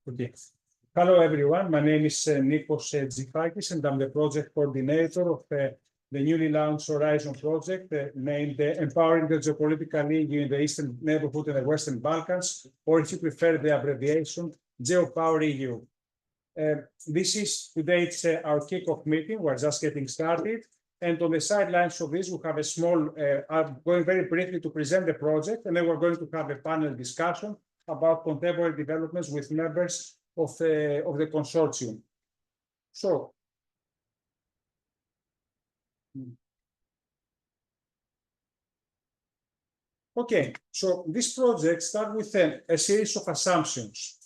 Okay. Hello, everyone. My name is Nikolaos Tzifakis, and I'm the project coordinator of the newly launched Horizon project named Empowering the Geopolitical EU in the Eastern Neighbourhood and the Western Balkans, or if you prefer the abbreviation, GEO-POWER-EU. This is today's our kickoff meeting. We're just getting started. And on the sidelines of this, we have a small, I'm going very briefly to present the project, and then we're going to have a panel discussion about contemporary developments with members of the consortium. So, okay, so this project starts with a series of assumptions.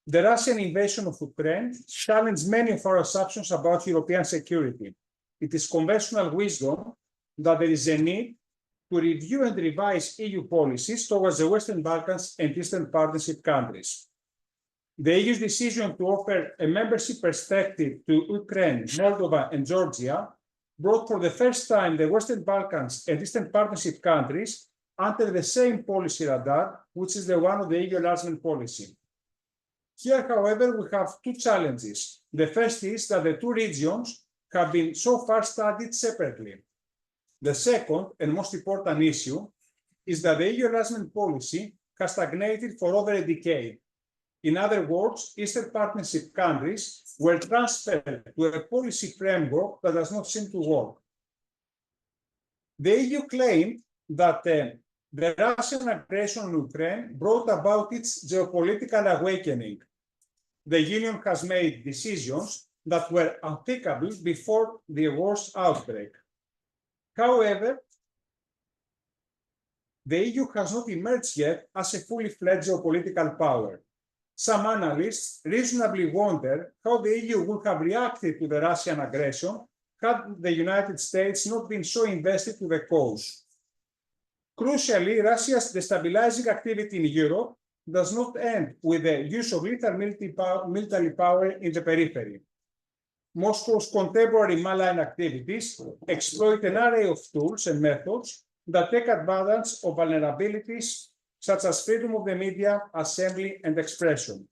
The Russian invasion of Ukraine challenged many of our assumptions about European security. It is conventional wisdom that there is a need to review and revise EU policies towards the Western Balkans and Eastern Partnership countries. The EU's decision to offer a membership perspective to Ukraine, Moldova, and Georgia brought for the first time the Western Balkans and Eastern Partnership countries under the same policy radar, which is the one of the EU enlargement policy. Here, however, we have two challenges. The first is that the two regions have been so far studied separately. The second and most important issue is that the EU enlargement policy has stagnated for over a decade. In other words, Eastern Partnership countries were transferred to a policy framework that does not seem to work. The EU claimed that the Russian aggression on Ukraine brought about its geopolitical awakening. The Union has made decisions that were unthinkable before the war's outbreak. However, the EU has not emerged yet as a fully fledged geopolitical power. Some analysts reasonably wonder how the EU would have reacted to the Russian aggression had the United States not been so invested to the cause. Crucially, Russia's destabilizing activity in Europe does not end with the use of lethal military power in the periphery. Moscow's contemporary malign activities exploit an array of tools and methods that take advantage of vulnerabilities such as freedom of the media, assembly, and expression.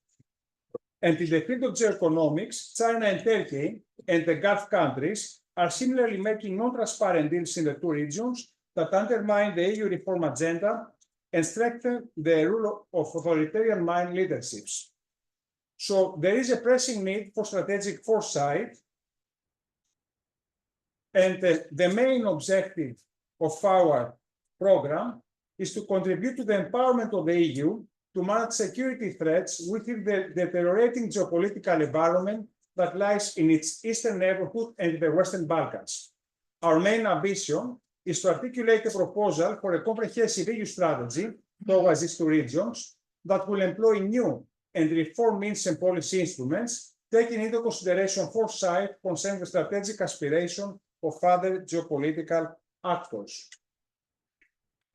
And in the field of geoeconomics, China and Turkey and the Gulf countries are similarly making non-transparent deals in the two regions that undermine the EU reform agenda and strengthen the rule of authoritarian leaderships. So there is a pressing need for strategic foresight, and the main objective of our program is to contribute to the empowerment of the EU to manage security threats within the deteriorating geopolitical environment that lies in its eastern neighborhood and the Western Balkans. Our main ambition is to articulate a proposal for a comprehensive EU strategy towards these two regions that will employ new and reform means and policy instruments, taking into consideration foresight concerning the strategic aspiration of other geopolitical actors.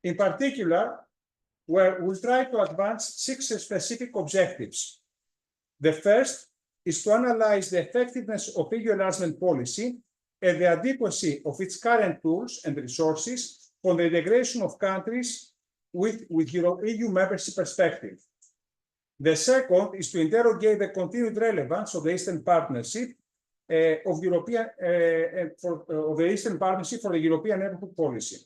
In particular, we'll try to advance 6 specific objectives. The first is to analyze the effectiveness of EU enlargement policy and the adequacy of its current tools and resources for the integration of countries with EU membership perspective. The second is to interrogate the continued relevance of the Eastern Partnership of the Eastern Partnership for the European Neighbourhood policy.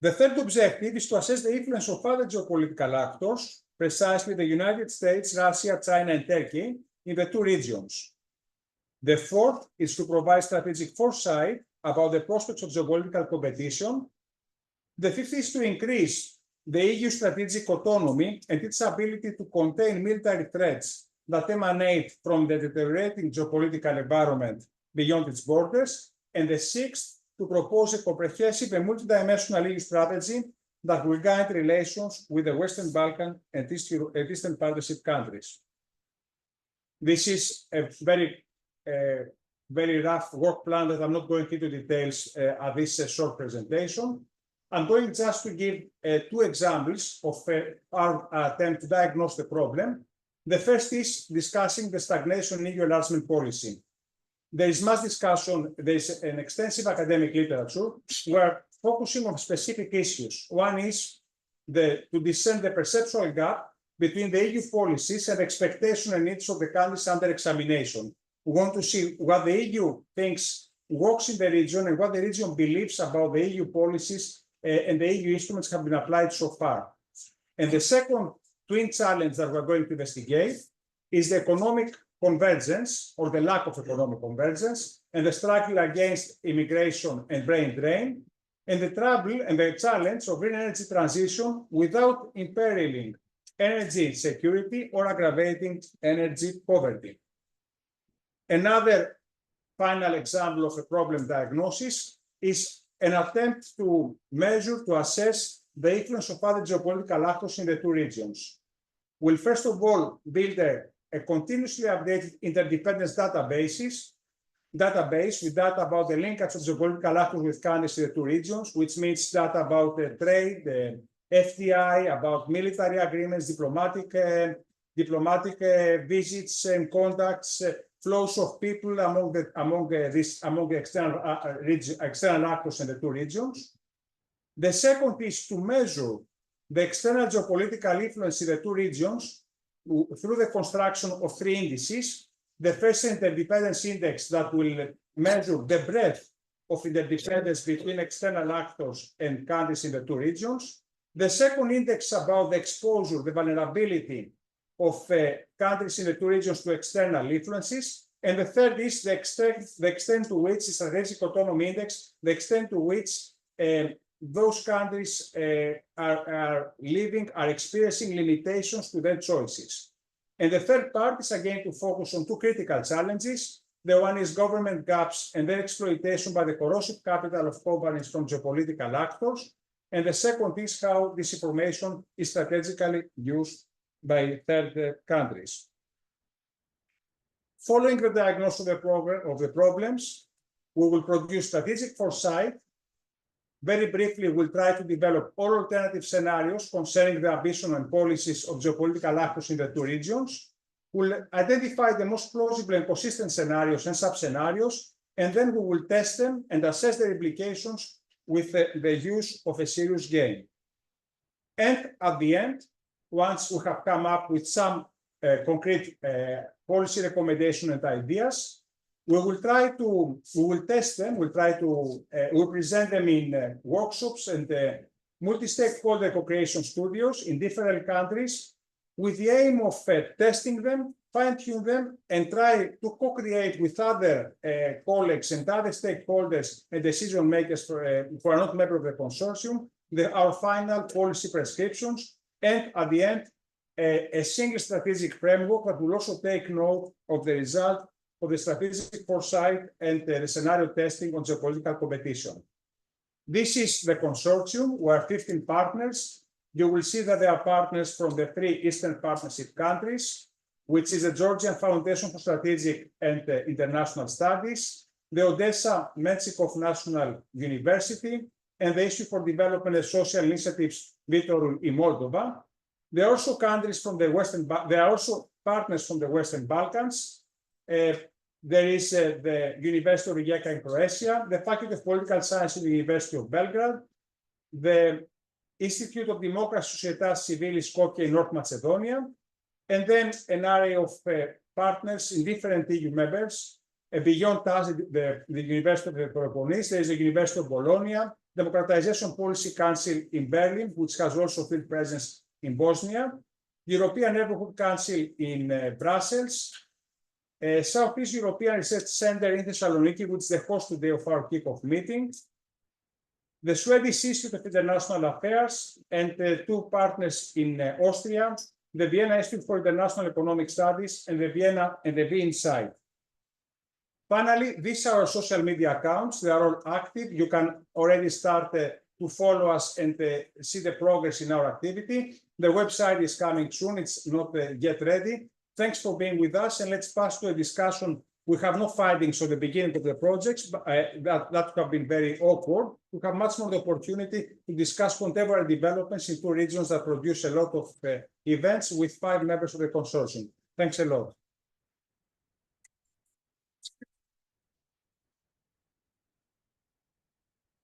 The third objective is to assess the influence of other geopolitical actors, precisely the United States, Russia, China, and Turkey, in the two regions. The fourth is to provide strategic foresight about the prospects of geopolitical competition. The fifth is to increase the EU strategic autonomy and its ability to contain military threats that emanate from the deteriorating geopolitical environment beyond its borders. And the sixth, to propose a comprehensive and multidimensional EU strategy that will guide relations with the Western Balkan and Eastern Partnership countries. This is a very rough work plan that I'm not going into details at this short presentation. I'm going just to give 2 examples of our attempt to diagnose the problem. The first is discussing the stagnation in EU enlargement policy. There is much discussion, there is an extensive academic literature where focusing on specific issues. One is to discern the perceptual gap between the EU policies and expectations and needs of the countries under examination. We want to see what the EU thinks works in the region and what the region believes about the EU policies and the EU instruments have been applied so far. And the second twin challenge that we're going to investigate is the economic convergence or the lack of economic convergence and the struggle against immigration and brain drain and the trouble and the challenge of green energy transition without imperiling energy security or aggravating energy poverty. Another final example of a problem diagnosis is an attempt to measure, to assess the influence of other geopolitical actors in the two regions. We'll first of all build a continuously updated interdependence database with data about the linkage of geopolitical actors with countries in the two regions, which means data about trade, FDI, about military agreements, diplomatic visits and contacts, flows of people among external actors in the two regions. The second is to measure the external geopolitical influence in the two regions through the construction of three indices. The first interdependence index that will measure the breadth of interdependence between external actors and countries in the two regions. The second index about the exposure, the vulnerability of countries in the two regions to external influences. And the third is the extent to which the strategic autonomy index, the extent to which those countries are experiencing limitations to their choices. And the third part is again to focus on two critical challenges. The one is government gaps and their exploitation by the corrosive capital of companies from geopolitical actors. And the second is how this information is strategically used by third countries. Following the diagnosis of the problems, we will produce strategic foresight. Very briefly, we'll try to develop all alternative scenarios concerning the ambition and policies of geopolitical actors in the two regions. We'll identify the most plausible and consistent scenarios and sub-scenarios, and then we will test them and assess their implications with the use of a serious game. And at the end, once we have come up with some concrete policy recommendation and ideas, we will test them, we'll present them in workshops and multi-stakeholder co-creation studios in different countries with the aim of testing them, fine-tune them, and try to co-create with other colleagues and other stakeholders and decision makers who are not members of the consortium, our final policy prescriptions, and at the end, a single strategic framework that will also take note of the result of the strategic foresight and the scenario testing on geopolitical competition. This is the consortium. We are 15 partners. You will see that there are partners from the three Eastern Partnership countries, which is the Georgian Foundation for Strategic and International Studies, the Odessa Metsikov National University, and the Institute for Development and Social Initiatives Vitorul in Moldova. There are also countries from the there are also partners from the Western Balkans. There is the University of Rijeka in Croatia, the Faculty of Political Science in the University of Belgrade, the Institute of Democracy Societas Civilis Skopje in North Macedonia, and then an array of partners in different EU members. Beyond us, the University of the Peloponnese, there is the University of Bologna, Democratization Policy Council in Berlin, which has also field presence in Bosnia, the European Neighbourhood Council in Brussels, Southeast European Research Center in Thessaloniki, which is the host today of our kickoff meeting, the Swedish Institute of International Affairs, and two partners in Austria, the Vienna Institute for International Economic Studies, and the Vienna and the V-Inside. Finally, these are our social media accounts. They are all active. You can already start to follow us and see the progress in our activity. The website is coming soon. It's not yet ready. Thanks for being with us, and let's pass to a discussion. We have no findings at the beginning of the projects, but that have been very awkward. We have much more the opportunity to discuss contemporary developments in two regions that produce a lot of events with 5 members of the consortium. Thanks a lot.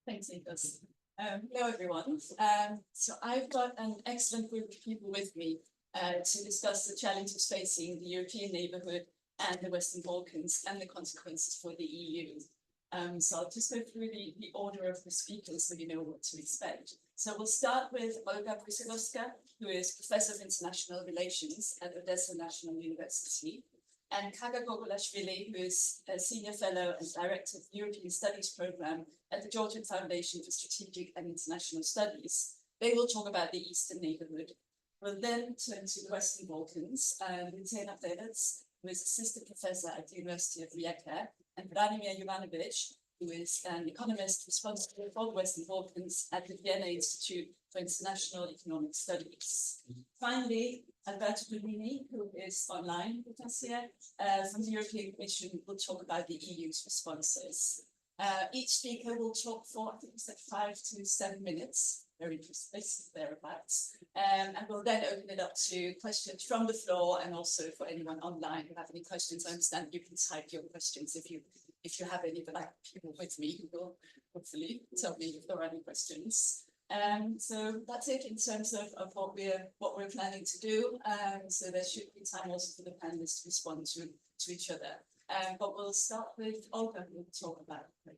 Thanks, Nikos. Hello, everyone. So I've got an excellent group of people with me to discuss the challenges facing the European neighbourhood and the Western Balkans and the consequences for the EU. So I'll just go through the order of the speakers so you know what to expect. So we'll start with Olga Brussilowska, who is Professor of International Relations at Odessa National University, and Kaga Gogolashvili, who is a Senior Fellow and Director of the European Studies Programme at the Georgian Foundation for Strategic and International Studies. They will talk about the Eastern neighbourhood. We'll then turn to the Western Balkans, with Zena Pelec, who is Assistant Professor at the University of Rijeka, and Branimir Jovanovic, who is an economist responsible for the Western Balkans at the Vienna Institute for International Economic Studies. Finally, Alberto Bonini, who is online with us here, from the European Commission, will talk about the EU's responses. Each speaker will talk for, I think it's like 5 to 7 minutes, very precise, thereabouts. And we'll then open it up to questions from the floor and also for anyone online who have any questions. I understand you can type your questions if you have any, but I have people with me who will hopefully tell me if there are any questions. So that's it in terms of what we're planning to do. So there should be time also for the panelists to respond to each other. But we'll start with Olga, who will talk about it.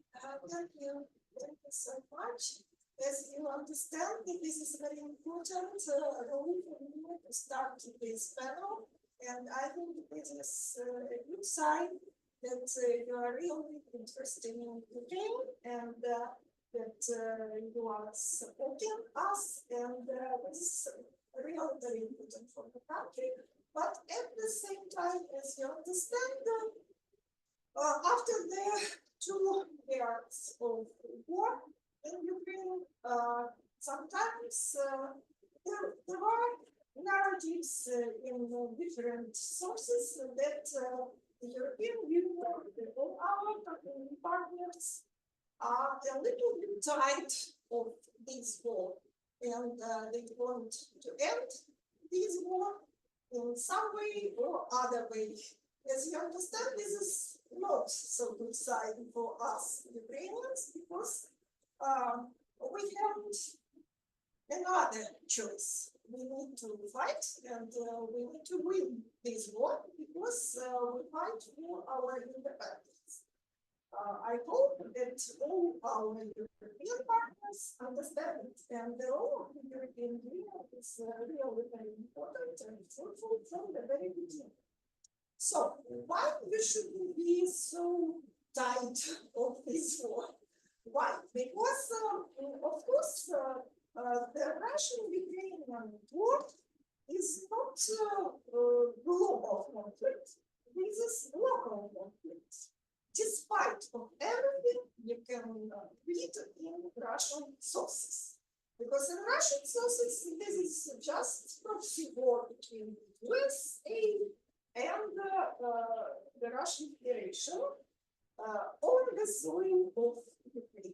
Thank you so much. As you understand, this is a very important role for me to start this panel. And I think this is a good sign that you are really interested in Ukraine and that you are supporting us. And this is really very important for the country. But at the same time, as you understand, after the 2 years of war in Ukraine, sometimes there are narratives in different sources that the European Union, all our partners, are a little bit tired of this war, and they want to end this war in some way or other way. As you understand, this is not so good sign for us Ukrainians, because we have another choice. We need to fight, and we need to win this war, because we fight for our independence. I hope that all our European partners understand it, and the role of the European Union is really very important and fruitful from the very beginning. So why we shouldn't be so tired of this war? Why? Because, of course, the Russian-Ukrainian war is not global conflict. This is local conflict. Despite of everything you can read in Russian sources. Because in Russian sources, this is just proxy war between the USA and the Russian Federation on the soil of Ukraine.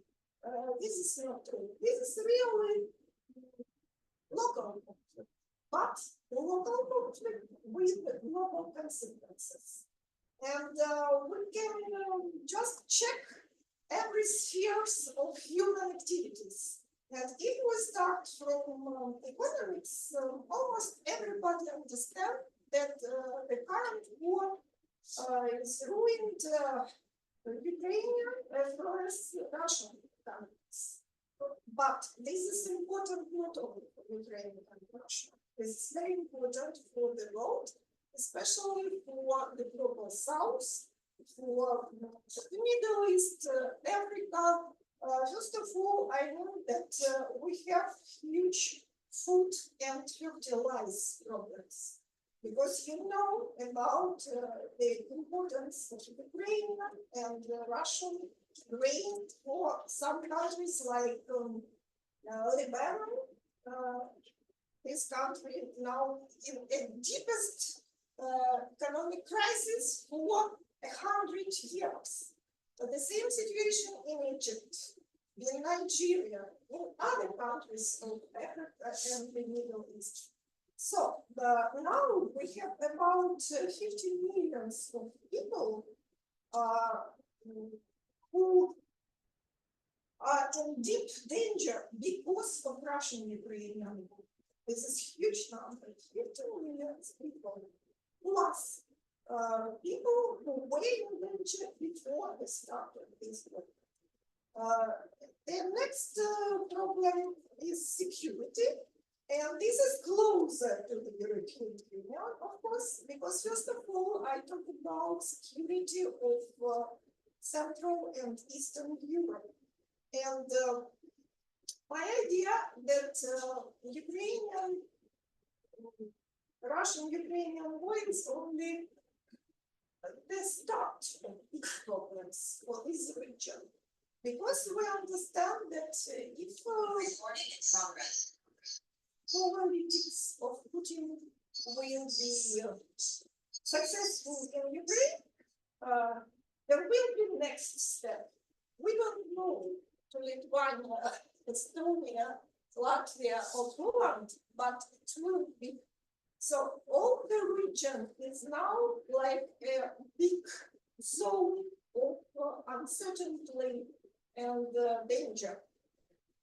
This is not true. This is really local conflict, but the local conflict with global consequences. And we can just check every spheres of human activities. And if we start from economics, almost everybody understands that the current war is ruined Ukrainian as well as Russian economies. But this is important not only for Ukraine and Russia. This is very important for the world, especially for the global south, for the Middle East, Africa. First of all, I know that we have huge food and fertilizer problems, because you know about the importance of Ukraine and Russian grain for some countries like Lebanon. This country now in a deepest economic crisis for 100 years. The same situation in Egypt, in Nigeria, in other countries of Africa and the Middle East. So now we have about 50 million of people who are in deep danger because of Russian-Ukrainian war. This is huge number, 50 million people, plus people who were in danger before the start of this war. The next problem is security, and this is closer to the European Union, of course, because first of all, I talk about security of Central and Eastern Europe. And my idea that Russian-Ukrainian war is only the start of big problems for this region. Because we understand that if politics of Putin will be successful in Ukraine, there will be next step. We don't know to Lithuania, Estonia, Latvia, or Poland, but it will be. So all the region is now like a big zone of uncertainty and danger.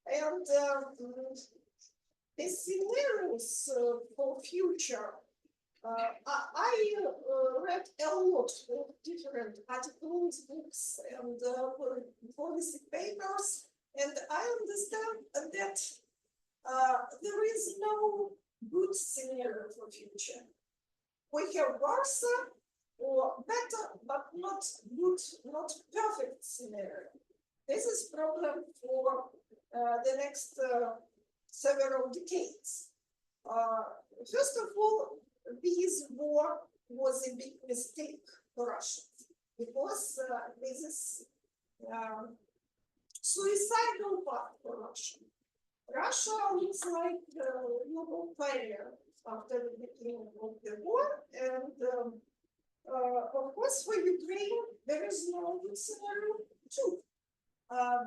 And the scenarios for future, I read a lot of different articles, books, and policy papers, and I understand that there is no good scenario for future. We have Warsaw, or better, but not good, not perfect scenario. This is problem for the next several decades. First of all, this war was a big mistake for Russia because this is suicidal path for Russia. Russia looks like a global failure after the beginning of the war, and of course for Ukraine there is no good scenario too,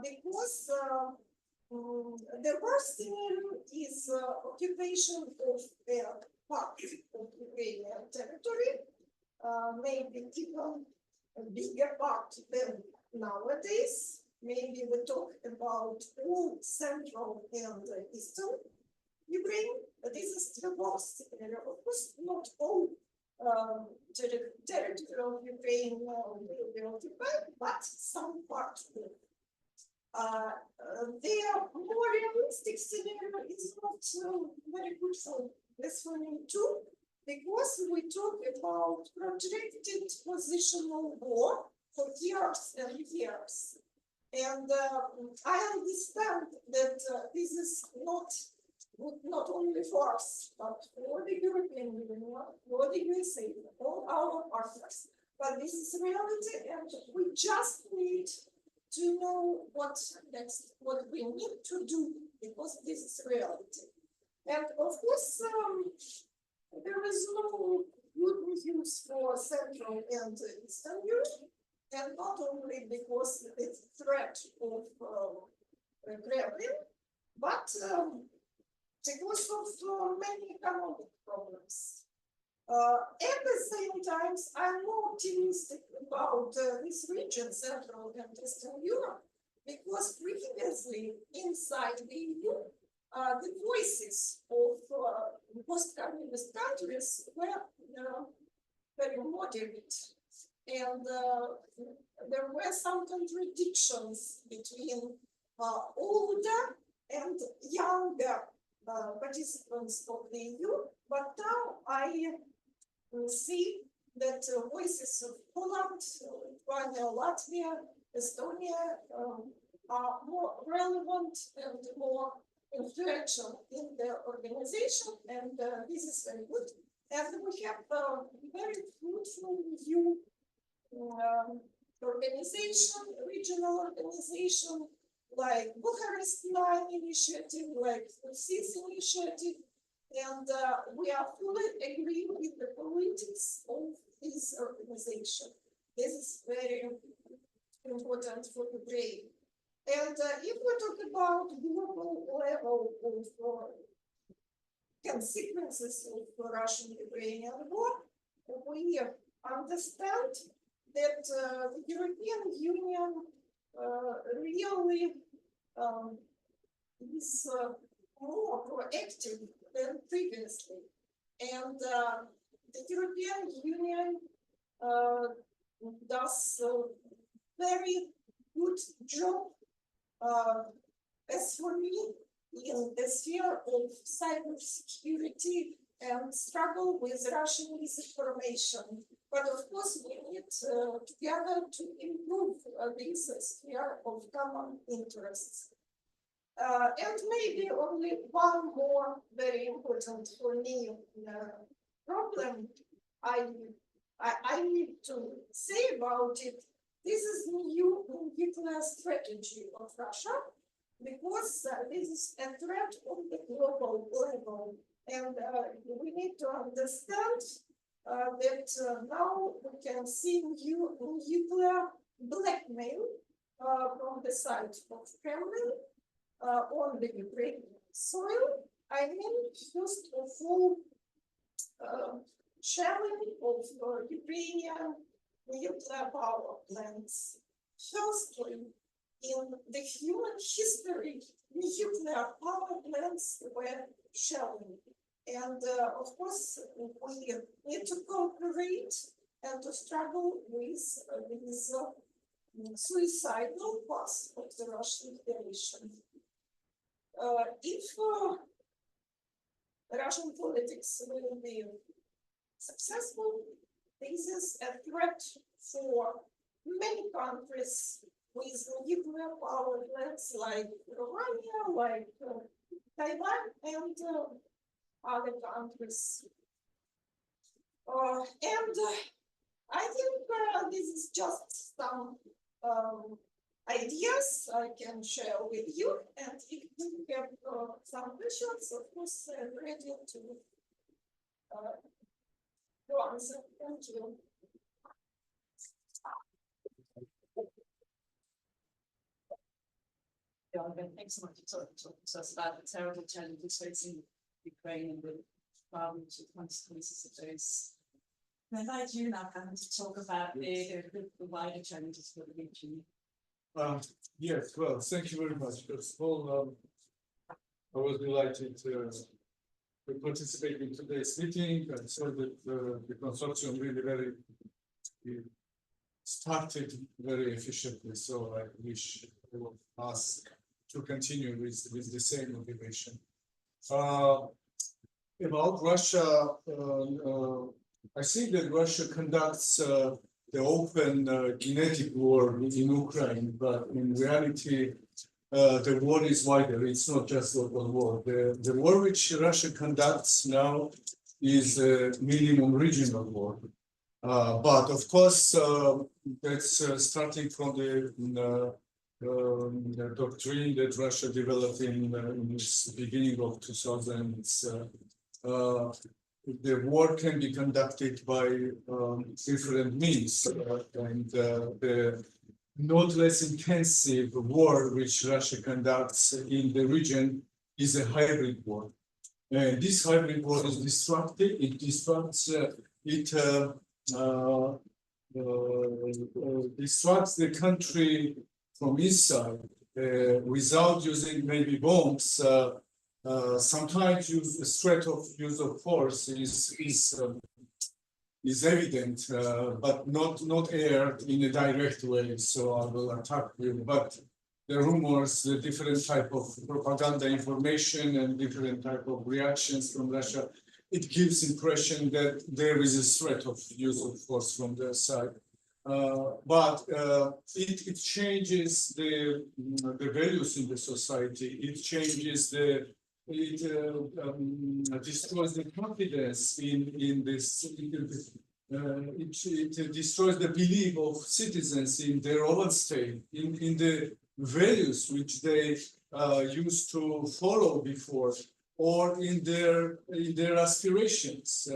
because the worst scenario is occupation of a part of Ukrainian territory, maybe even a bigger part than nowadays. Maybe we talk about all central and eastern Ukraine, but this is the worst scenario. Of course, not all territory of Ukraine will be occupied, but some part will. The more realistic scenario is not very good for Lithuania too, because we talk about protracted positional war for years and years. And I understand that this is not only for us, but for the European Union, for the USA, all our partners. But this is reality, and we just need to know what we need to do, because this is reality. And of course, there is no good news for Central and Eastern Europe, and not only because it's a threat of Kremlin, but because of many economic problems. At the same time, I'm more optimistic about this region, Central and Eastern Europe, because previously inside the EU, the voices of post-communist countries were very moderate. And there were some contradictions between older and younger participants of the EU, but now I see that voices of Poland, Lithuania, Latvia, Estonia are more relevant and more influential in the organization, and this is very good. And we have very fruitful new organization, regional organization, like Bucharest 9 initiative, like CIS initiative, and we are fully agree with the politics of this organization. This is very important for Ukraine. And if we talk about global level of consequences of the Russian-Ukrainian war, we understand that the European Union really is more proactive than previously. And the European Union does a very good job, as for me, in the sphere of cybersecurity and struggle with Russian misinformation. But of course, we need together to improve this sphere of common interests. And maybe only one more very important for me problem I need to say about it. This is new nuclear strategy of Russia, because this is a threat on the global level. And we need to understand that now we can see new nuclear blackmail from the side of Kremlin on the Ukrainian soil. I mean, first of all, shelling of Ukrainian nuclear power plants. Firstly, in the human history, nuclear power plants were shelling. And of course, we need to cooperate and to struggle with this suicidal path of the Russian Federation. If Russian politics will be successful, this is a threat for many countries with nuclear power plants like Romania, like Taiwan, and other countries. And I think this is just some ideas I can share with you. And if you have some questions, of course, I'm ready to answer. Thank you. Thanks so much for talking to us about the terrible challenges facing Ukraine and the problems and consequences of those. I invite you now, Hannah, to talk about the wider challenges for the region. Yes, well, thank you very much. First of all, I was delighted to participate in today's meeting. I saw that the consortium really started very efficiently, so I wish us to continue with the same motivation. About Russia, I think that Russia conducts the open kinetic war in Ukraine, but in reality, the war is wider. It's not just local war. The war which Russia conducts now is a minimum regional war. But of course, that's starting from the doctrine that Russia developed in its beginning of 2000s. The war can be conducted by different means, and the not less intensive war which Russia conducts in the region is a hybrid war. And this hybrid war is destructive. It disrupts. Disrupts the country from inside without using maybe bombs. Sometimes the threat of use of force is evident, but not aired in a direct way. So I will attack you. But the rumors, the different type of propaganda information and different type of reactions from Russia, it gives impression that there is a threat of use of force from their side. But it changes the values in the society. It changes it destroys the confidence in this. It destroys the belief of citizens in their own state, in the values which they used to follow before, or in their aspirations.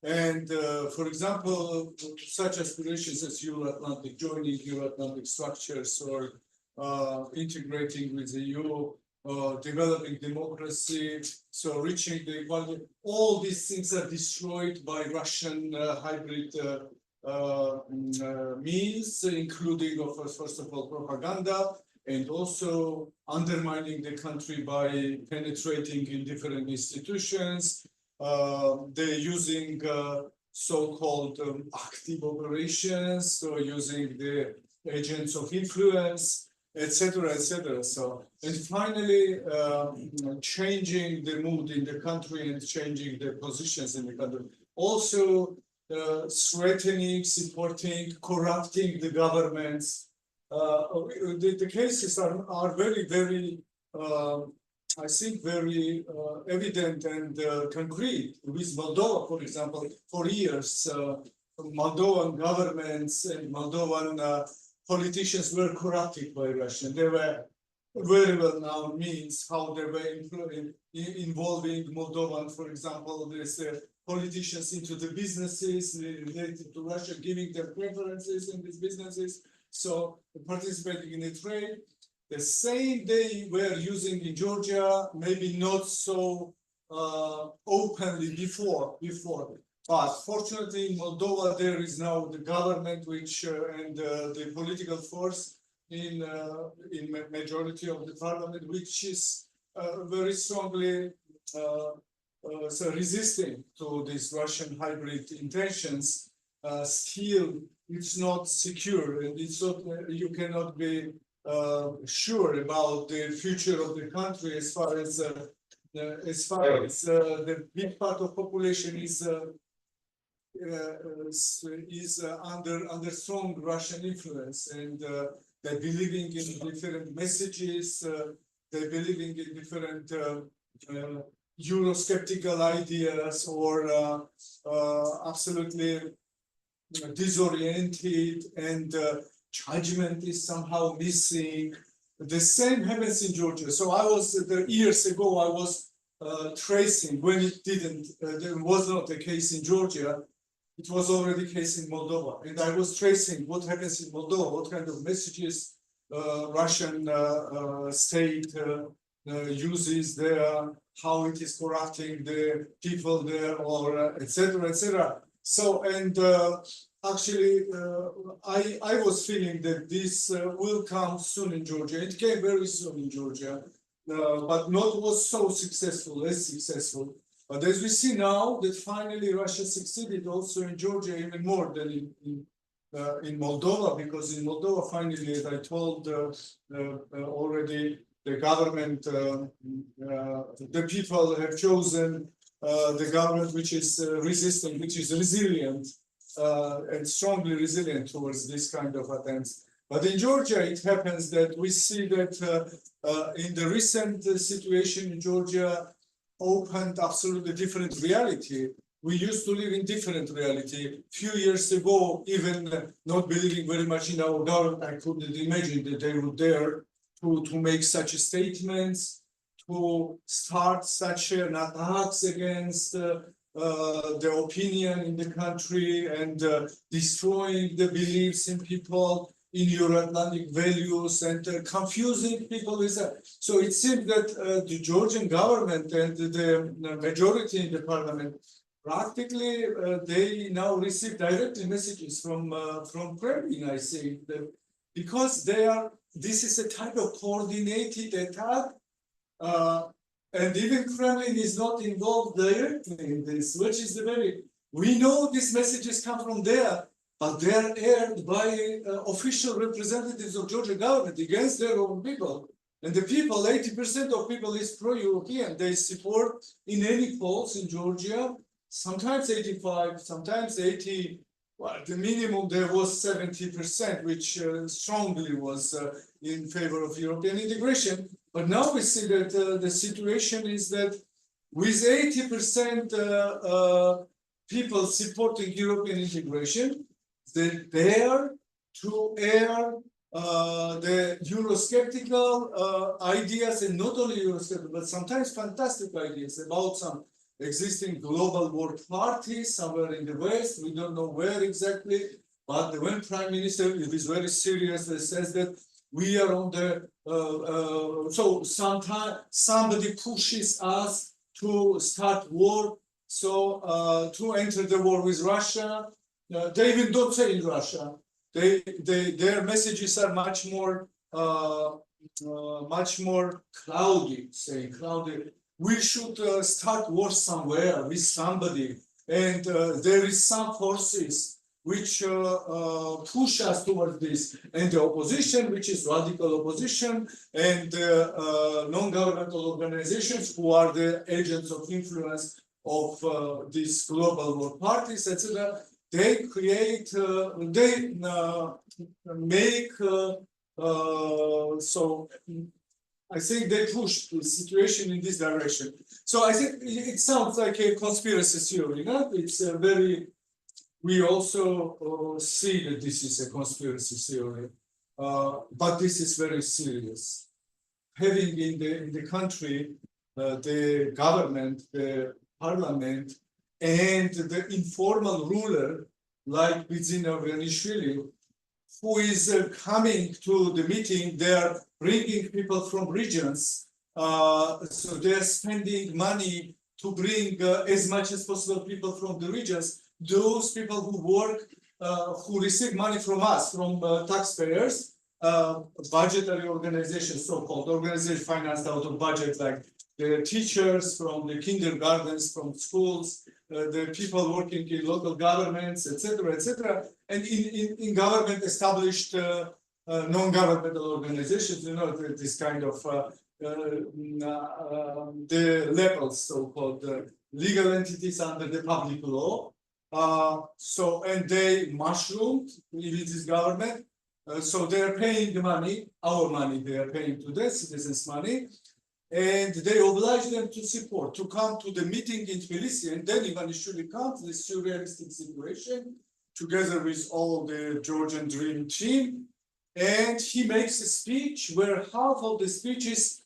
For example, such aspirations as Euro-Atlantic, joining Euro-Atlantic structures, or integrating with the EU, developing democracy, so reaching the equality, all these things are destroyed by Russian hybrid means, including, of course, first of all, propaganda, and also undermining the country by penetrating in different institutions. They're using so-called active operations, so using the agents of influence, etc., etc. So, and finally, changing the mood in the country and changing the positions in the country. Also, threatening, supporting, corrupting the governments. The cases are very, very, I think, very evident and concrete. With Moldova, for example, for years, Moldovan governments and Moldovan politicians were corrupted by Russia. They were very well known means how they were involving Moldovan, for example, there's politicians into the businesses related to Russia, giving them preferences in these businesses. So participating in the trade. The same they were using in Georgia, maybe not so openly before. But fortunately, in Moldova, there is now the government, which and the political force in majority of the parliament, which is very strongly so resisting to these Russian hybrid intentions. Still, it's not secure, and it's not. You cannot be sure about the future of the country as far as the big part of population is under strong Russian influence, and they're believing in different messages. They're believing in different Eurosceptical ideas, or absolutely disoriented, and judgment is somehow missing. The same happens in Georgia. So I was years ago. I was tracing when it didn't. There was not the case in Georgia. It was already the case in Moldova, and I was tracing what happens in Moldova, what kind of messages Russian state uses there, how it is corrupting the people there, or etc., etc. So, and actually, I was feeling that this will come soon in Georgia. It came very soon in Georgia, but not was so successful, less successful. But as we see now, that finally Russia succeeded also in Georgia even more than in Moldova, because in Moldova, finally, as I told already, the government, the people have chosen the government which is resistant, which is resilient, and strongly resilient towards this kind of attempts. But in Georgia, it happens that we see that in the recent situation in Georgia opened absolutely different reality. We used to live in different reality. Few years ago, even not believing very much in our government, I couldn't imagine that they would dare to make such statements, to start such an attacks against the opinion in the country, and destroying the beliefs in people, in Euro-Atlantic values, and confusing people with that. So it seems that the Georgian government and the majority in the parliament, practically they now receive directly messages from Kremlin, I think, that because this is a type of coordinated attack, and even Kremlin is not involved directly in this, which is we know these messages come from there, but they are aired by official representatives of Georgian government against their own people. And the people, 80% of people is pro-European. They support in any polls in Georgia, sometimes 85, sometimes 80. Well, the minimum there was 70%, which strongly was in favor of European integration. But now we see that the situation is that with 80% people supporting European integration, they're there to air the Eurosceptical ideas, and not only Eurosceptical, but sometimes fantastic ideas about some existing global world parties somewhere in the West. We don't know where exactly, but when Prime Minister is very serious, they says that we are on the, so sometimes somebody pushes us to start war, so to enter the war with Russia. They even don't say in Russia. Their messages are much more much more cloudy, say cloudy. We should start war somewhere with somebody, and there is some forces which push us towards this, and the opposition, which is radical opposition, and non-governmental organizations who are the agents of influence of these global war parties, etc. They create, they make. So I think they push the situation in this direction. So I think it sounds like a conspiracy theory, no? It's a very. We also see that this is a conspiracy theory, but this is very serious. Having in the country the government, the parliament, and the informal ruler like Bidzina Ivanishvili, who is coming to the meeting. They are bringing people from regions, so they are spending money to bring as much as possible people from the regions. Those people who work, who receive money from us, from taxpayers, budgetary organizations, so-called organizations financed out of budget, like the teachers from the kindergartens, from schools, the people working in local governments, etc., and in government established non-governmental organizations, you know, this kind of the levels, so-called legal entities under the public law. So, and they mushroomed in this government. So they are paying the money, our money, they are paying to the citizens' money. And they oblige them to support, to come to the meeting in Tbilisi, and then Ivanishvili comes to this surrealistic situation, together with all the Georgian Dream team, and he makes a speech where half of the speech is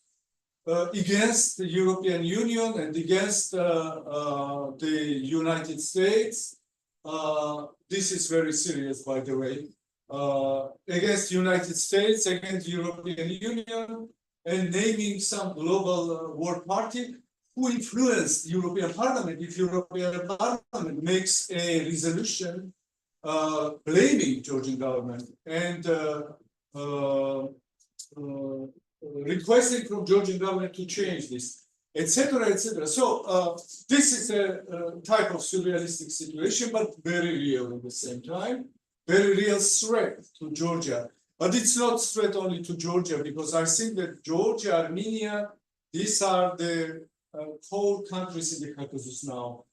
against the European Union and against the United States. This is very serious, by the way. Against the United States, against the European Union, and naming some global war party who influenced the European Parliament. If European Parliament makes a resolution blaming Georgian government and requesting from Georgian government to change this, etc., etc. So this is a type of surrealistic situation, but very real at the same time, very real threat to Georgia. But it's not threat only to Georgia, because I think that Georgia, Armenia, these are the core countries in the Caucasus now.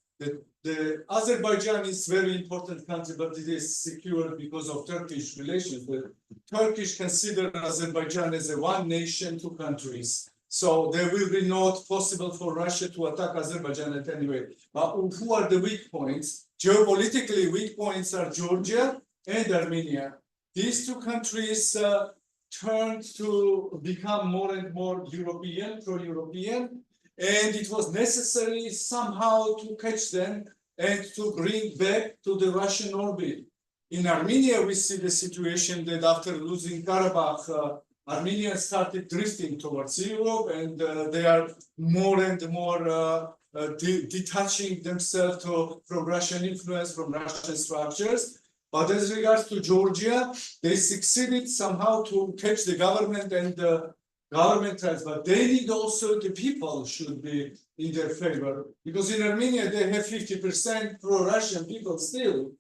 The Azerbaijan is a very important country, but it is secured because of Turkish relations. The Turkish consider Azerbaijan as a one nation, two countries. So there will be not possible for Russia to attack Azerbaijan at any rate. But who are the weak points? Geopolitically, weak points are Georgia and Armenia. These two countries turned to become more and more European, pro-European, and it was necessary somehow to catch them and to bring back to the Russian orbit. In Armenia, we see the situation that after losing Karabakh, Armenia started drifting towards Europe, and they are more and more detaching themselves from Russian influence, from Russian structures. But as regards to Georgia, they succeeded somehow to catch the government and the government has, but they need also the people should be in their favor. Because in Armenia, they have 50% pro-Russian people still.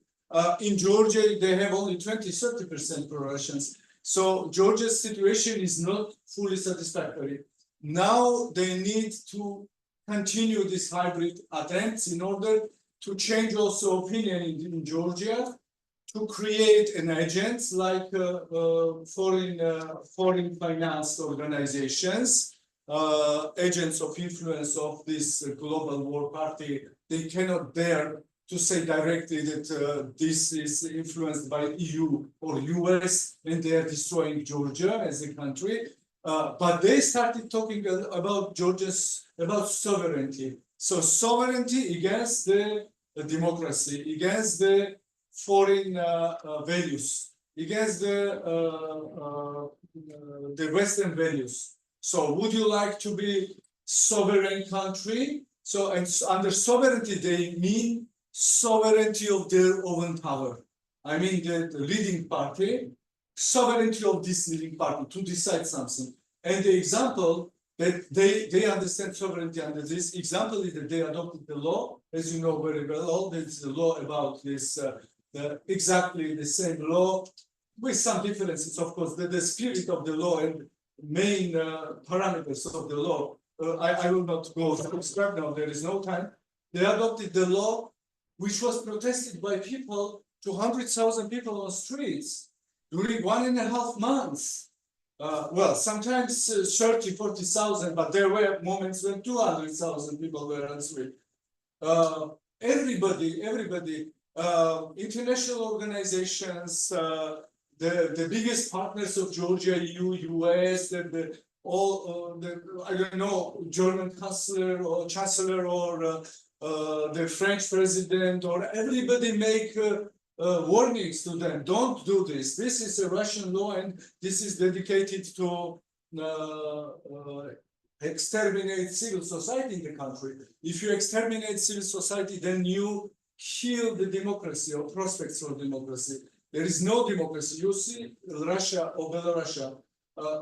In Georgia, they have only 20-30% pro-Russians. So Georgia's situation is not fully satisfactory. Now they need to continue this hybrid attempts in order to change also opinion in Georgia, to create an agent like foreign financed organizations, agents of influence of this global war party. They cannot dare to say directly that this is influenced by EU or US and they are destroying Georgia as a country. But they started talking about about sovereignty. So sovereignty against the democracy, against the foreign values, against the Western values. So would you like to be sovereign country? So and under sovereignty, they mean sovereignty of their own power. I mean the leading party, sovereignty of this leading party to decide something. And the example that they understand sovereignty under this example is that they adopted the law, as you know very well. There's the law about this, exactly the same law, with some differences, of course. The spirit of the law and main parameters of the law. I will not go subscribe now. There is no time. They adopted the law, which was protested by people, 200,000 people on streets during 1.5 months. Well, sometimes 30, 40,000, but there were moments when 200,000 people were on street. Everybody, international organizations, the biggest partners of Georgia, EU, US, I don't know, German chancellor or the French president, or everybody make warnings to them. Don't do this. This is a Russian law, and this is dedicated to exterminate civil society in the country. If you exterminate civil society, then you kill the democracy or prospects for democracy. There is no democracy. You see Russia or Belarus,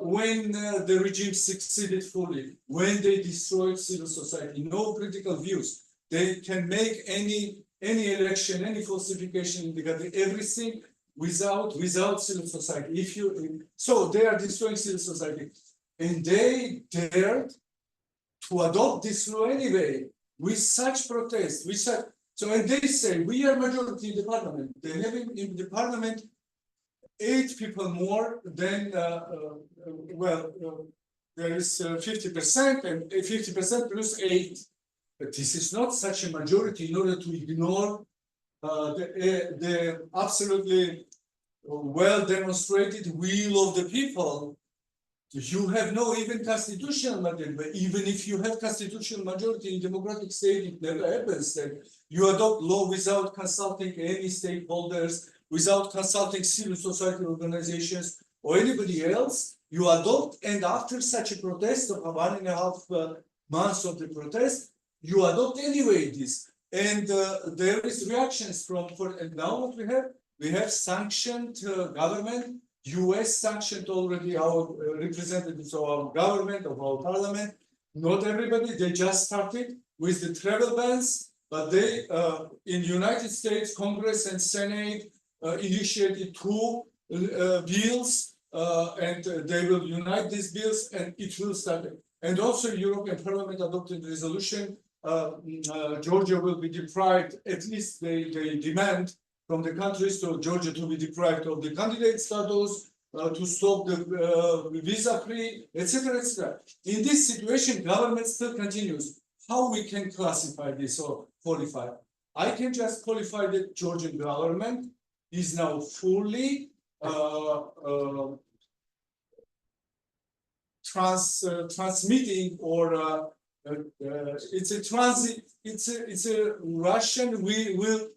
when the regime succeeded fully, when they destroyed civil society, no critical views. They can make any election, any falsification in the country, everything without civil society. So they are destroying civil society, and they dared to adopt this law anyway with such protest, with such. So and they say we are majority in the parliament. They have in the parliament 8 people more than there is 50% and 50% plus 8. But this is not such a majority in order to ignore the absolutely well demonstrated will of the people. You have no even constitutional majority, but even if you have constitutional majority in democratic state, it never happens that you adopt law without consulting any stakeholders, without consulting civil society organizations or anybody else. You adopt, and after such a protest of 1.5 months of the protest, you adopt anyway this. And there is reactions and now what we have sanctioned government. US sanctioned already our representatives of our government, of our parliament. Not everybody, they just started with the travel bans, but they, in United States, Congress and Senate initiated 2 bills, and they will unite these bills and it will start. And also European Parliament adopted a resolution. Georgia will be deprived, at least they demand from the countries to Georgia to be deprived of the candidate status, to stop the visa-free, etc., etc. In this situation, government still continues. How we can classify this or qualify? I can just qualify that Georgian government is now fully transmitting or it's a transit. It's a Russian. We will.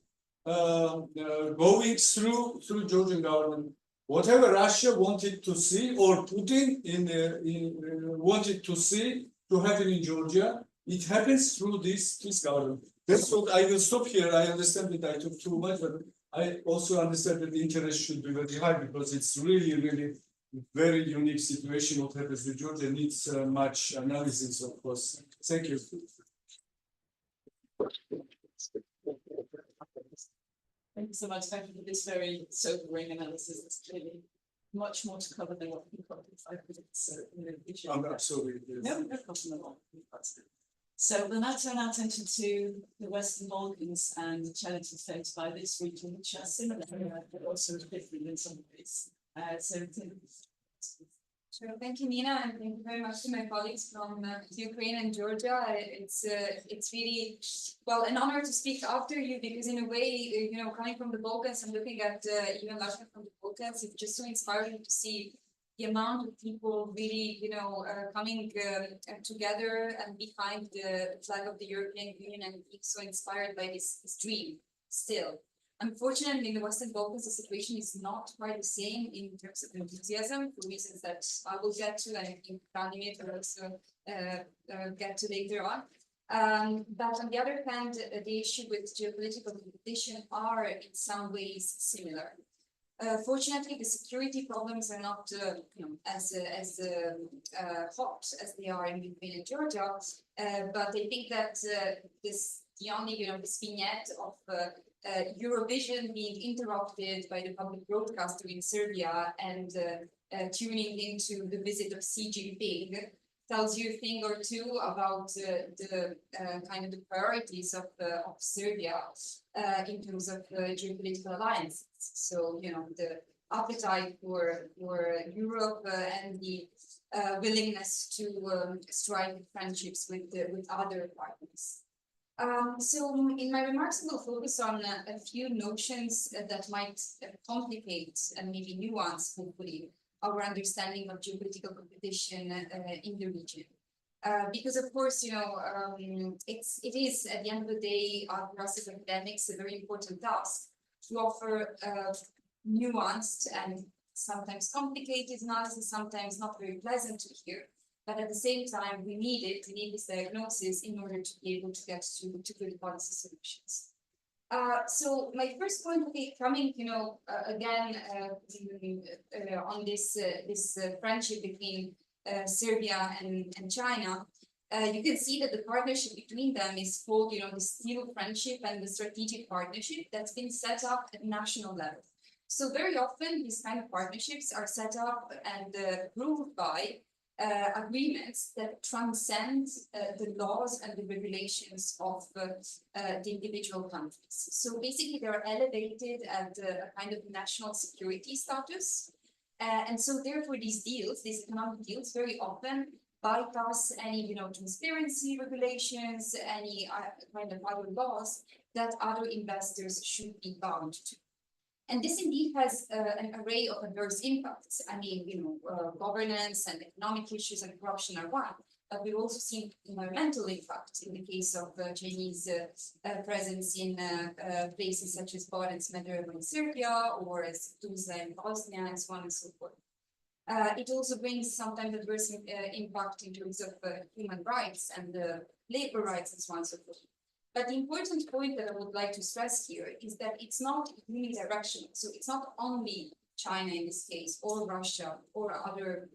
Going through Georgian government, whatever Russia wanted to see or Putin wanted to see to happen in Georgia, it happens through this government. That's what I will stop here. I understand that I took too much, but I also understand that the interest should be very high because it's really very unique situation. What happens with Georgia needs much analysis, of course. Thank you. Thank you so much. Thank you for this very sobering analysis. It's clearly much more to cover than what we got in 5 minutes. So, I'm sorry. No problem at all. So we'll now turn our attention to the Western Balkans and the challenges faced by this region, which are similar, but also different in some ways. Sure. Thank you, Nina, and thank you very much to my colleagues from Ukraine and Georgia. It's really, well, an honor to speak after you because in a way, you know, coming from the Balkans and looking at even Russia from the Balkans, it's just so inspiring to see the amount of people really, you know, coming together and behind the flag of the European Union and being so inspired by this dream still. Unfortunately, in the Western Balkans, the situation is not quite the same in terms of enthusiasm for reasons that I will get to, and I think Vladimir will also get to later on. But on the other hand, the issue with geopolitical competition are in some ways similar. Fortunately, the security problems are not, as hot as they are in Ukraine and Georgia. But I think that the only, this vignette of Eurovision being interrupted by the public broadcaster in Serbia and tuning into the visit of Xi Jinping tells you a thing or two about the kind of the priorities of Serbia in terms of geopolitical alliances. So, the appetite for Europe and the willingness to strike friendships with other partners. So in my remarks, I will focus on a few notions that might complicate and maybe nuance, hopefully, our understanding of geopolitical competition in the region. Because of course, it is at the end of the day, for us as academics, a very important task to offer nuanced and sometimes complicated analysis, sometimes not very pleasant to hear. But at the same time, we need this diagnosis in order to be able to get to good policy solutions. So my first point will be coming, again, on this friendship between Serbia and China. You can see that the partnership between them is called, the steel friendship and the strategic partnership that's been set up at national level. So very often these kind of partnerships are set up and approved by agreements that transcend the laws and the regulations of the individual countries. So basically, they are elevated at a kind of national security status. And so therefore, these deals, these economic deals, very often bypass any, transparency regulations, any kind of other laws that other investors should be bound to. And this indeed has an array of adverse impacts. I mean, governance and economic issues and corruption are one, but we've also seen environmental impact in the case of Chinese presence in places such as Balkans, Neighbourhood in Serbia, or as Tuzla in Bosnia, and so on and so forth. It also brings sometimes adverse impact in terms of human rights and labor rights and so on and so forth. But the important point that I would like to stress here is that it's not unidirectional. So it's not only China in this case, or Russia, or other,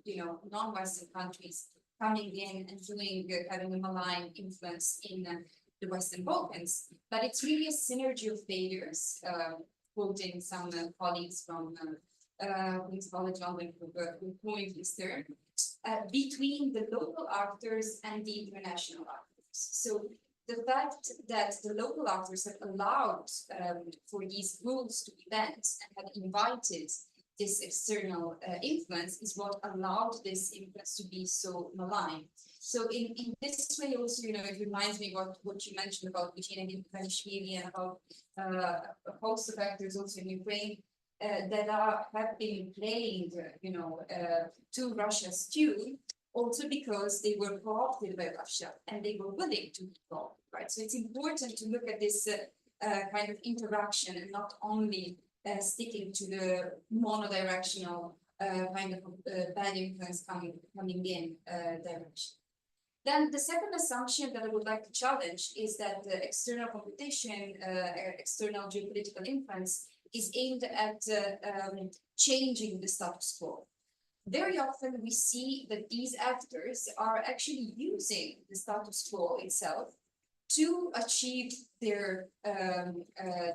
non-Western countries coming in and having a malign influence in the Western Balkans, but it's really a synergy of failures, quoting some colleagues from Queen's College London who coined this term, between the local actors and the international actors. So the fact that the local actors have allowed for these rules to be bent and have invited this external influence is what allowed this influence to be so malign. So in this way also, it reminds me what you mentioned about Putin and Ivanishvili and about a host of actors also in Ukraine that have been playing, to Russia's tune, also because they were co-opted by Russia and they were willing to be co-opted, right? So it's important to look at this kind of interaction and not only sticking to the monodirectional kind of bad influence coming in direction. Then the second assumption that I would like to challenge is that the external competition, external geopolitical influence is aimed at changing the status quo. Very often we see that these actors are actually using the status quo itself to achieve their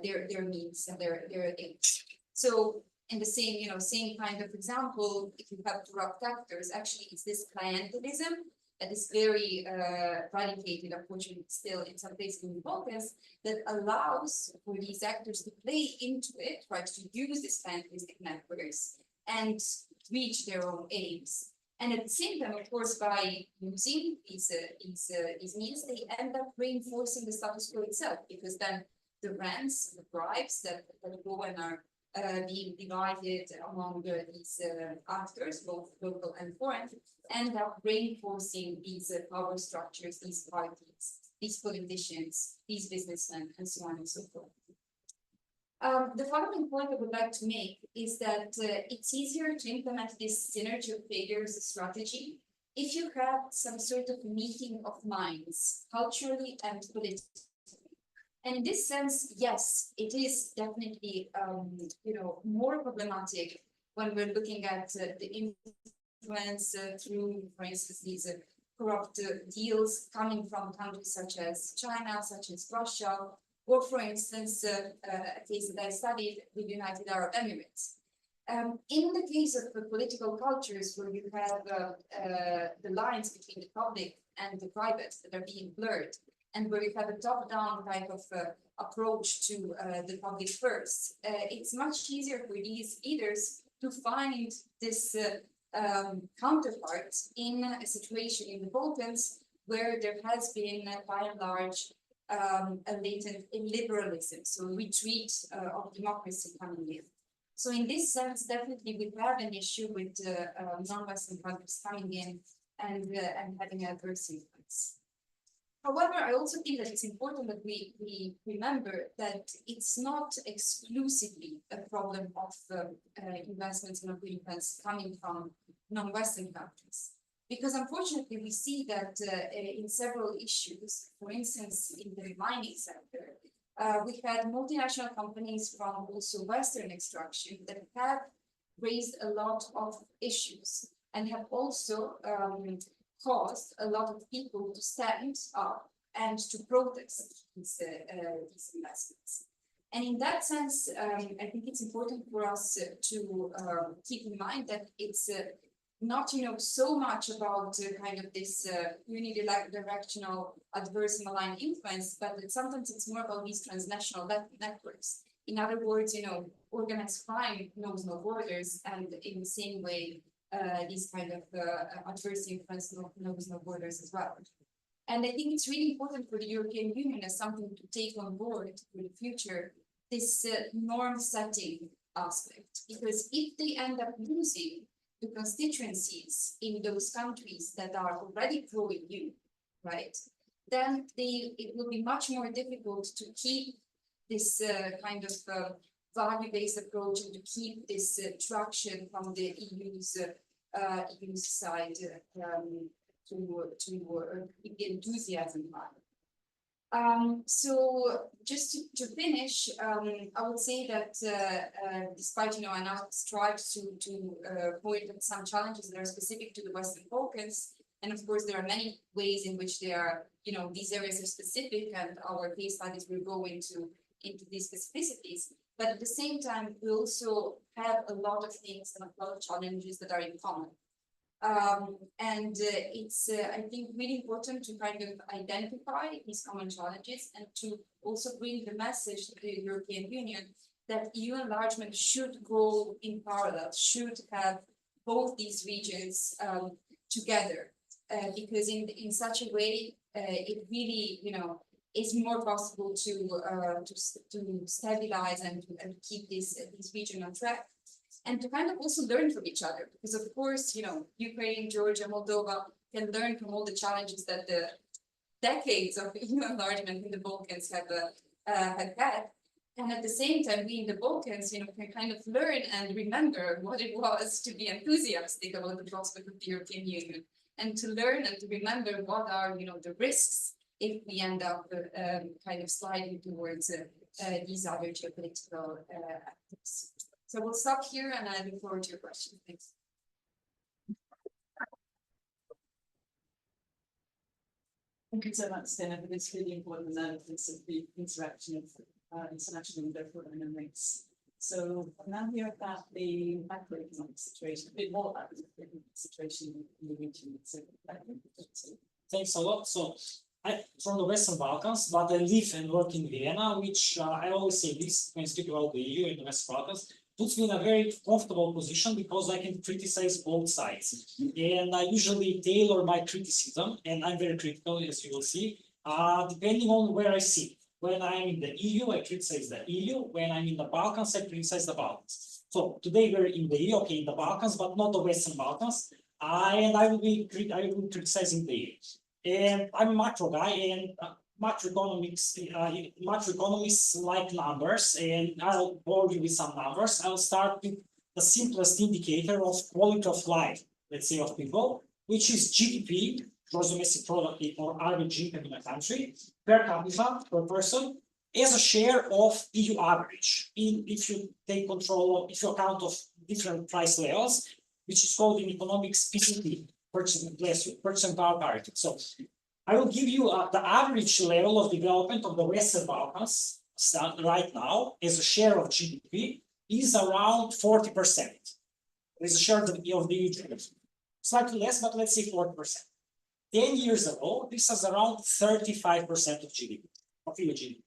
needs and their aims. So in the same kind of example, if you have corrupt actors, actually it's this clientelism that is very radicated, unfortunately, still in some places in the Balkans, that allows for these actors to play into it, right, to use these clientelistic networks and reach their own aims. And at the same time, of course, by using these means, they end up reinforcing the status quo itself, because then the rents, the bribes that go and are being divided among these actors, both local and foreign, end up reinforcing these power structures, these parties, these politicians, these businessmen, and so on and so forth. The following point I would like to make is that it's easier to implement this synergy of failures strategy if you have some sort of meeting of minds, culturally and politically. And in this sense, yes, it is definitely, more problematic when we're looking at the influence through, for instance, these corrupt deals coming from countries such as China, such as Russia, or for instance, a case that I studied, the United Arab Emirates. In the case of the political cultures where you have the lines between the public and the private that are being blurred, and where you have a top-down type of approach to the public first, it's much easier for these leaders to find this counterpart in a situation in the Balkans where there has been, by and large, a latent illiberalism, so a retreat of democracy coming in. So in this sense, definitely we have an issue with non-Western countries coming in and having adverse influence. However, I also think that it's important that we remember that it's not exclusively a problem of investments and of influence coming from non-Western countries. Because unfortunately, we see that in several issues, for instance, in the mining sector, we had multinational companies from also Western extraction that have raised a lot of issues and have also caused a lot of people to stand up and to protest these investments. And in that sense, I think it's important for us to keep in mind that it's not, so much about kind of this unidirectional adverse malign influence, but that sometimes it's more about these transnational networks. In other words, organized crime knows no borders, and in the same way, these kind of adverse influence knows no borders as well. And I think it's really important for the European Union as something to take on board for the future, this norm-setting aspect, because if they end up losing the constituencies in those countries that are already pro-EU, right, then it will be much more difficult to keep this kind of value-based approach and to keep this traction from the EU's side to keep the enthusiasm high. So just to finish, I would say that despite, I now strive to point at some challenges that are specific to the Western Balkans, and of course there are many ways in which they are, these areas are specific, and our case studies will go into these specificities. But at the same time, we also have a lot of things and a lot of challenges that are in common. It's, I think, really important to kind of identify these common challenges and to also bring the message to the European Union that EU enlargement should go in parallel, should have both these regions together, because in such a way, it really, is more possible to stabilize and to keep this region on track. And to kind of also learn from each other, because of course, Ukraine, Georgia, Moldova can learn from all the challenges that the decades of EU enlargement in the Balkans have had. And at the same time, we in the Balkans, can kind of learn and remember what it was to be enthusiastic about the prospect of the European Union, and to learn and to remember what are, the risks if we end up kind of sliding towards these other geopolitical actors. So we'll stop here, and I look forward to your questions. Thanks. Thank you so much, Nina, for this really important analysis of the interaction of international and local dynamics. So now hear about the macroeconomic situation, a bit more about the macroeconomic situation in the region. So, thanks a lot. So I'm from the Western Balkans, but I live and work in Vienna, which I always say this when I speak about the EU and the Western Balkans, puts me in a very comfortable position because I can criticize both sides. And I usually tailor my criticism, and I'm very critical, as you will see, depending on where I sit. When I'm in the EU, I criticize the EU. When I'm in the Balkans, I criticize the Balkans. So today we're in the EU, okay, in the Balkans, but not the Western Balkans. And I will be criticizing the EU. And I'm a macro guy, and macroeconomists like numbers, and I'll bore you with some numbers. I'll start with the simplest indicator of quality of life, let's say, of people, which is GDP, gross domestic product, or average income in a country, per capita, per person, as a share of EU average, if you take control, if you account of different price levels, which is called in economics PCP, purchasing power parity. So I will give you the average level of development of the Western Balkans right now as a share of GDP is around 40%. As a share of the EU GDP. Slightly less, but let's say 40%. 10 years ago, this was around 35% of GDP, of EU GDP.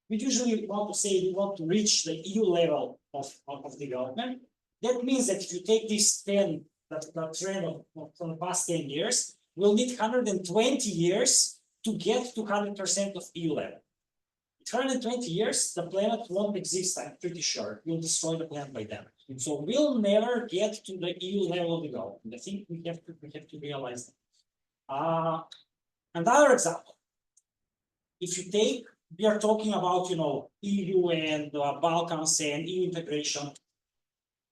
We usually want to say we want to reach the EU level of development. That means that if you take this trend from the past 10 years, we'll need 120 years to get to 100% of EU level. In 120 years, the planet won't exist, I'm pretty sure. We'll destroy the planet by then. So we'll never get to the EU level of development. I think we have to realize that. Another example, if you take, we are talking about, EU and Balkans and EU integration.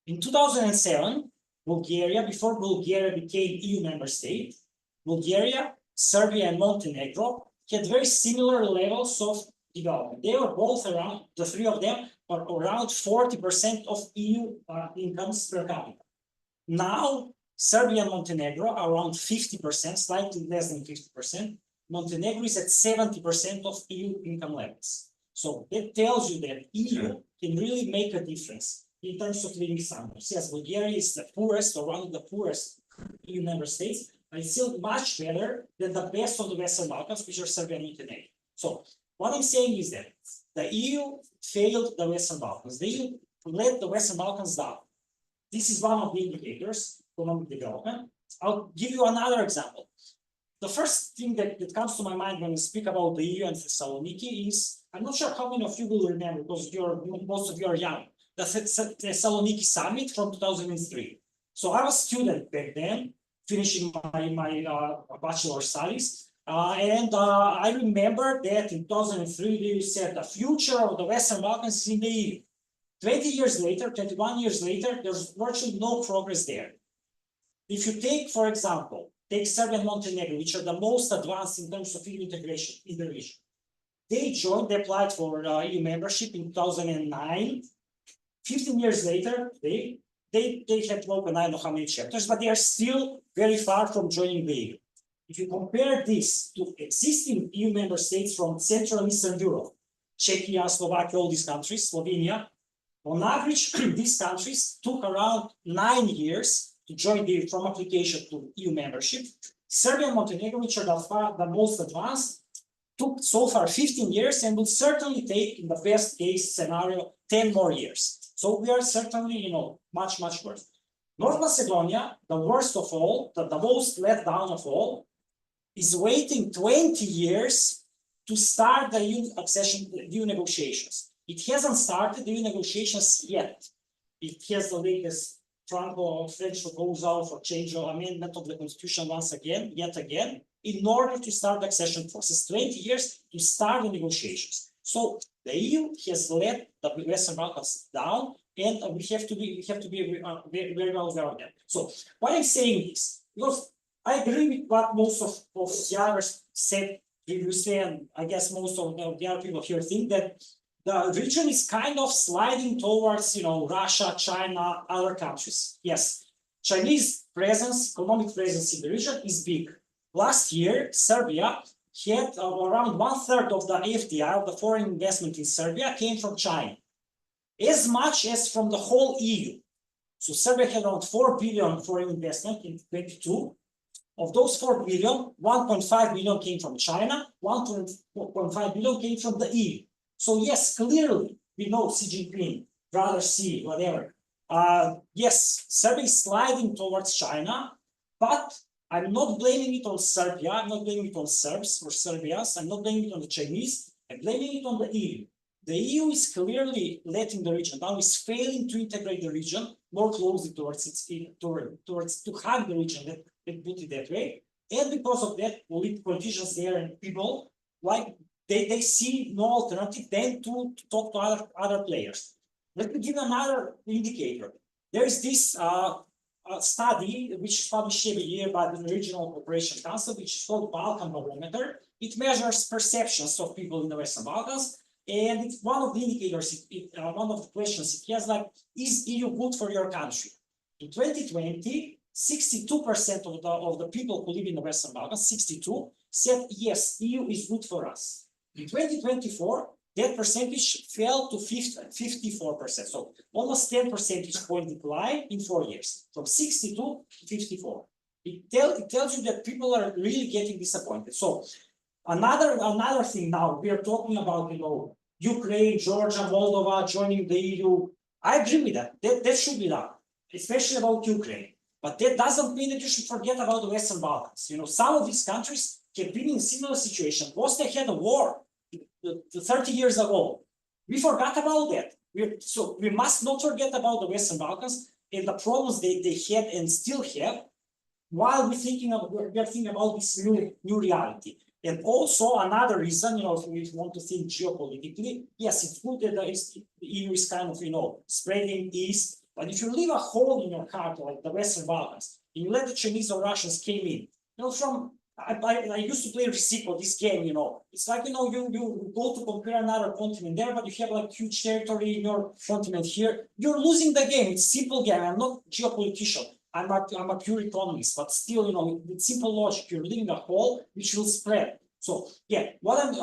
In 2007, Bulgaria, before Bulgaria became EU member state, Bulgaria, Serbia, and Montenegro had very similar levels of development. They were both around, the three of them are around 40% of EU incomes per capita. Now, Serbia and Montenegro are around 50%, slightly less than 50%. Montenegro is at 70% of EU income levels. So that tells you that EU can really make a difference in terms of living standards. Yes, Bulgaria is the poorest or one of the poorest EU member states, but it's still much better than the best of the Western Balkans, which are Serbia and Montenegro. So what I'm saying is that the EU failed the Western Balkans. The EU let the Western Balkans down. This is one of the indicators of economic development. I'll give you another example. The first thing that comes to my mind when we speak about the EU and Thessaloniki is, I'm not sure how many of you will remember because most of you are young, the Thessaloniki summit from 2003. So I was a student back then, finishing my bachelor studies. I remember that in 2003, they said the future of the Western Balkans is in the EU. 20 years later, 21 years later, there's virtually no progress there. If you take, for example, take Serbia and Montenegro, which are the most advanced in terms of EU integration in the region. They applied for EU membership in 2009. 15 years later, they have opened, I don't know how many chapters, but they are still very far from joining the EU. If you compare this to existing EU member states from Central and Eastern Europe, Czechia, Slovakia, all these countries, Slovenia, on average, these countries took around 9 years to join from application to EU membership. Serbia and Montenegro, which are the most advanced, took so far 15 years and will certainly take, in the best case scenario, 10 more years. So we are certainly, much, much worse. North Macedonia, the worst of all, the most let down of all, is waiting 20 years to start the EU negotiations. It hasn't started the EU negotiations yet. It has the latest Franco-French proposal for change of amendment of the constitution yet again, in order to start the accession process. 20 years to start the negotiations. So the EU has let the Western Balkans down, and we have to be very well aware of that. So why I'm saying this, because I agree with what most of the others said previously, and I guess most of the other people here think that the region is kind of sliding towards, Russia, China, other countries. Yes, Chinese presence, economic presence in the region is big. Last year, Serbia had around 1/3 of the FDI, of the foreign investment in Serbia, came from China, as much as from the whole EU. So Serbia had around 4 billion foreign investment in 22. Of those 4 billion, 1.5 billion came from China, 1.5 billion came from the EU. So yes, clearly, we know Xi Jinping, brother Xi, whatever. Yes, Serbia is sliding towards China, but I'm not blaming it on Serbia, I'm not blaming it on Serbs or Serbians, I'm not blaming it on the Chinese, I'm blaming it on the EU. The EU is clearly letting the region down, is failing to integrate the region more closely towards to hug the region, let's put it that way. And because of that, politicians there and people, like, they see no alternative than to talk to other players. Let me give another indicator. There is this study which is published every year by the Regional Cooperation Council, which is called Balkan Barometer. It measures perceptions of people in the Western Balkans, And it's one of the indicators, one of the questions it has, like, is EU good for your country? In 2020, 62% of the people who live in the Western Balkans, 62, said yes, EU is good for us. In 2024, that percentage fell to 54%. So almost 10 percentage point decline in 4 years, from 62 to 54. It tells you that people are really getting disappointed. So another thing now, we are talking about, Ukraine, Georgia, Moldova joining the EU. I agree with that. That should be done, especially about Ukraine. But that doesn't mean that you should forget about the Western Balkans. Some of these countries have been in a similar situation. Bosnia had a war 30 years ago. We forgot about that. So we must not forget about the Western Balkans and the problems they had and still have, while we are thinking about this new reality. And also another reason, if we want to think geopolitically, yes, it's good that the EU is kind of, spreading east. But if you leave a hole in your heart, like the Western Balkans, and you let the Chinese or Russians came in, I used to play Reciprocal, this game, it's like, you go to conquer another continent there, but you have like huge territory in your continent here. You're losing the game. It's simple game. I'm not geopolitician. I'm a pure economist, but still, with simple logic, you're leaving a hole which will spread. So yeah, I'm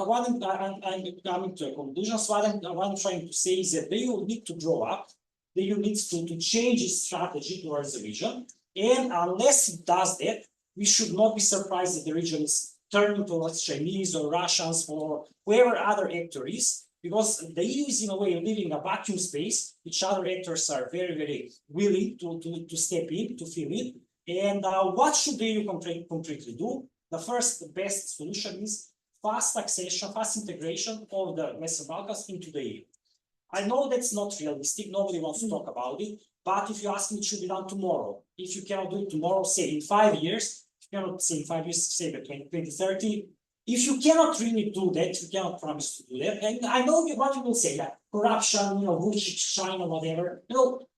coming to a conclusion. So what I'm trying to say is that the EU need to grow up. The EU needs to change its strategy towards the region. And unless it does that, we should not be surprised that the region is turning towards Chinese or Russians or whoever other actor is, because the EU is in a way living a vacuum space, which other actors are very, very willing to step in, to fill in. And what should the EU concretely do? The first best solution is fast accession, fast integration of the Western Balkans into the EU. I know that's not realistic, nobody wants to talk about it, but if you ask me, it should be done tomorrow. If you cannot do it tomorrow, say in 5 years, if you cannot say in 5 years, say by 2030, if you cannot really do that, you cannot promise to do that. And I know what you will say, that corruption, bullshit, China, whatever.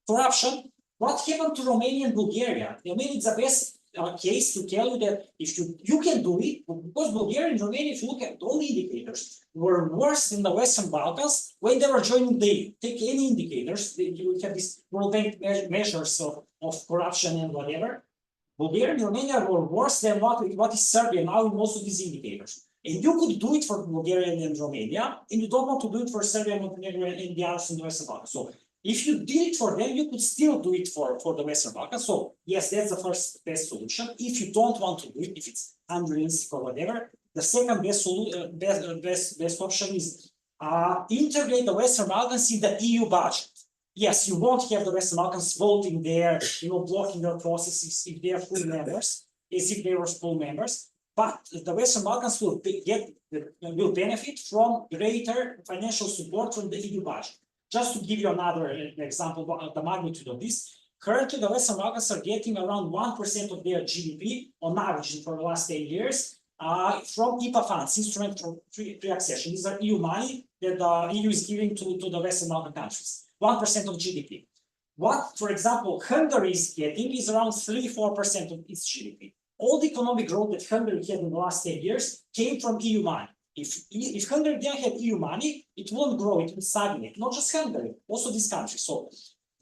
Corruption. What happened to Romania and Bulgaria? I mean, it's the best case to tell you that if you can do it, because Bulgaria and Romania, if you look at all the indicators, were worse than the Western Balkans when they were joining the EU. Take any indicators, you will have these World Bank measures of corruption and whatever. Bulgaria and Romania were worse than what is Serbia now in most of these indicators. And you could do it for Bulgaria and Romania, and you don't want to do it for Serbia and Montenegro and the others in the Western Balkans. So if you did it for them, you could still do it for the Western Balkans. So yes, that's the first best solution. If you don't want to do it, if it's unrealistic or whatever, the second best option is integrate the Western Balkans in the EU budget. Yes, you won't have the Western Balkans voting there, blocking their processes if they are full members, as if they were full members. But the Western Balkans will benefit from greater financial support from the EU budget. Just to give you another example of the magnitude of this, currently the Western Balkans are getting around 1% of their GDP on average for the last 10 years from IPA funds, instrument for pre-accession. These are EU money that the EU is giving to the Western Balkan countries, 1% of GDP. What, for example, Hungary is getting is around 3-4% of its GDP. All the economic growth that Hungary had in the last 10 years came from EU money. If Hungary didn't have EU money, it won't grow, it will stagnate. Not just Hungary, also this country. So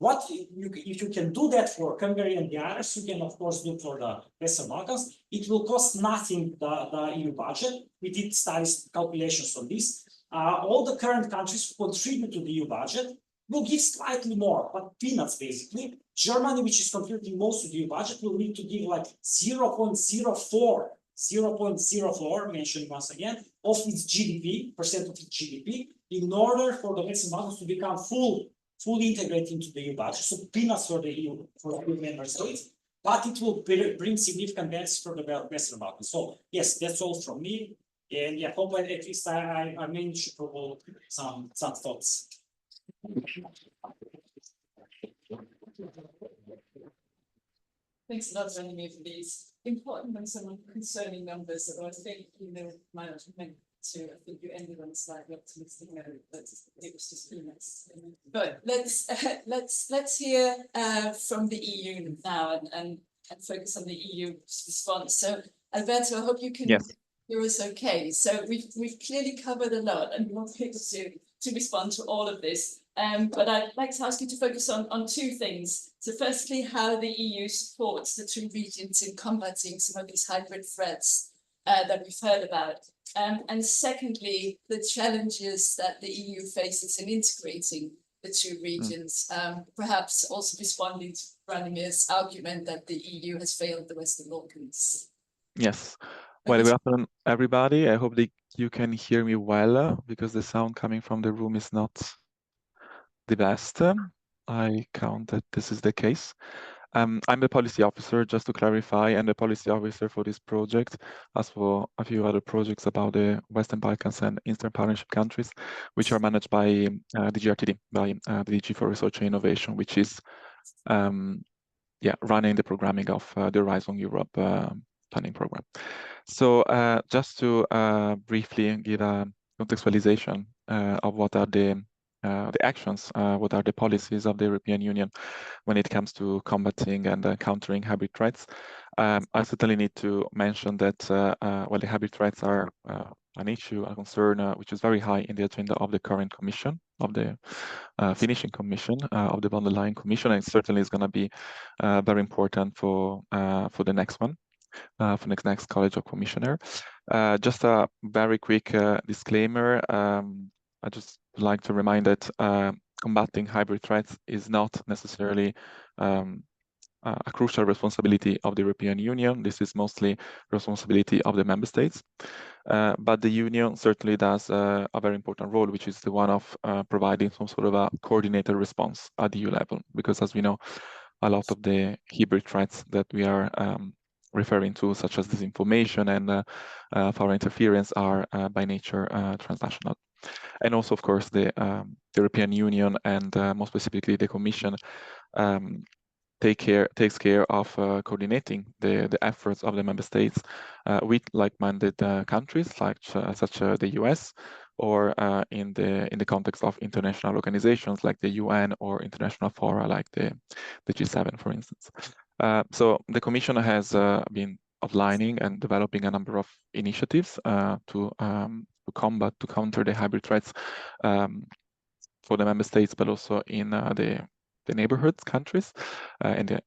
if you can do that for Hungary and the others, you can of course do for the Western Balkans. It will cost nothing, the EU budget. We did studies, calculations on this. All the current countries who contribute to the EU budget will give slightly more, but peanuts basically. Germany, which is contributing most to the EU budget, will need to give like 0.04, mentioned once again, of its GDP, percent of its GDP, in order for the Western Balkans to become fully integrated into the EU budget. So peanuts for the EU, for the EU member states, but it will bring significant benefits for the Western Balkans. So yes, that's all from me. And yeah, hope at least I managed to provoke some thoughts. Thanks a lot, Vladimir, for these important and some concerning numbers that I think might have meant to. I think you ended on a slightly optimistic note, but it was just peanuts. But let's hear from the EU now and focus on the EU response. So Alberto, I hope you can hear us okay. So we've clearly covered a lot, and we want people to to respond to all of this. But I'd like to ask you to focus on two things. So firstly, how the EU supports the two regions in combating some of these hybrid threats that we've heard about. And secondly, the challenges that the EU faces in integrating the two regions, perhaps also responding to Branimir's argument that the EU has failed the Western Balkans. Yes. Well, good afternoon, everybody. I hope that you can hear me well because the sound coming from the room is not the best. I count that this is the case. I'm the policy officer, just to clarify, and the policy officer for this project, as for a few other projects about the Western Balkans and Eastern Partnership countries, which are managed by the GRTD, by the DG for Research and Innovation, which is running the programming of the Horizon Europe planning program. So just to briefly give a contextualization of what are the actions, what are the policies of the European Union when it comes to combating and countering hybrid threats. I certainly need to mention that the hybrid threats are an issue, a concern, which is very high in the agenda of the current Commission, of the finishing Commission, of the von der Leyen Commission, and it certainly is going to be very important for the next one. For the next College of Commissioner. Just a very quick disclaimer. I just like to remind that combating hybrid threats is not necessarily a crucial responsibility of the European Union. This is mostly responsibility of the member states. But the Union certainly does a very important role, which is the one of providing some sort of a coordinated response at the EU level. Because as we know, a lot of the hybrid threats that we are referring to, such as disinformation and foreign interference, are by nature transnational. And also, of course, the European Union and more specifically the Commission takes care of coordinating the efforts of the member states with like-minded countries, such as the US, or in the context of international organizations like the UN or international fora like the G7, for instance. So the Commission has been outlining and developing a number of initiatives to counter the hybrid threats for the member states, but also in the neighborhood countries and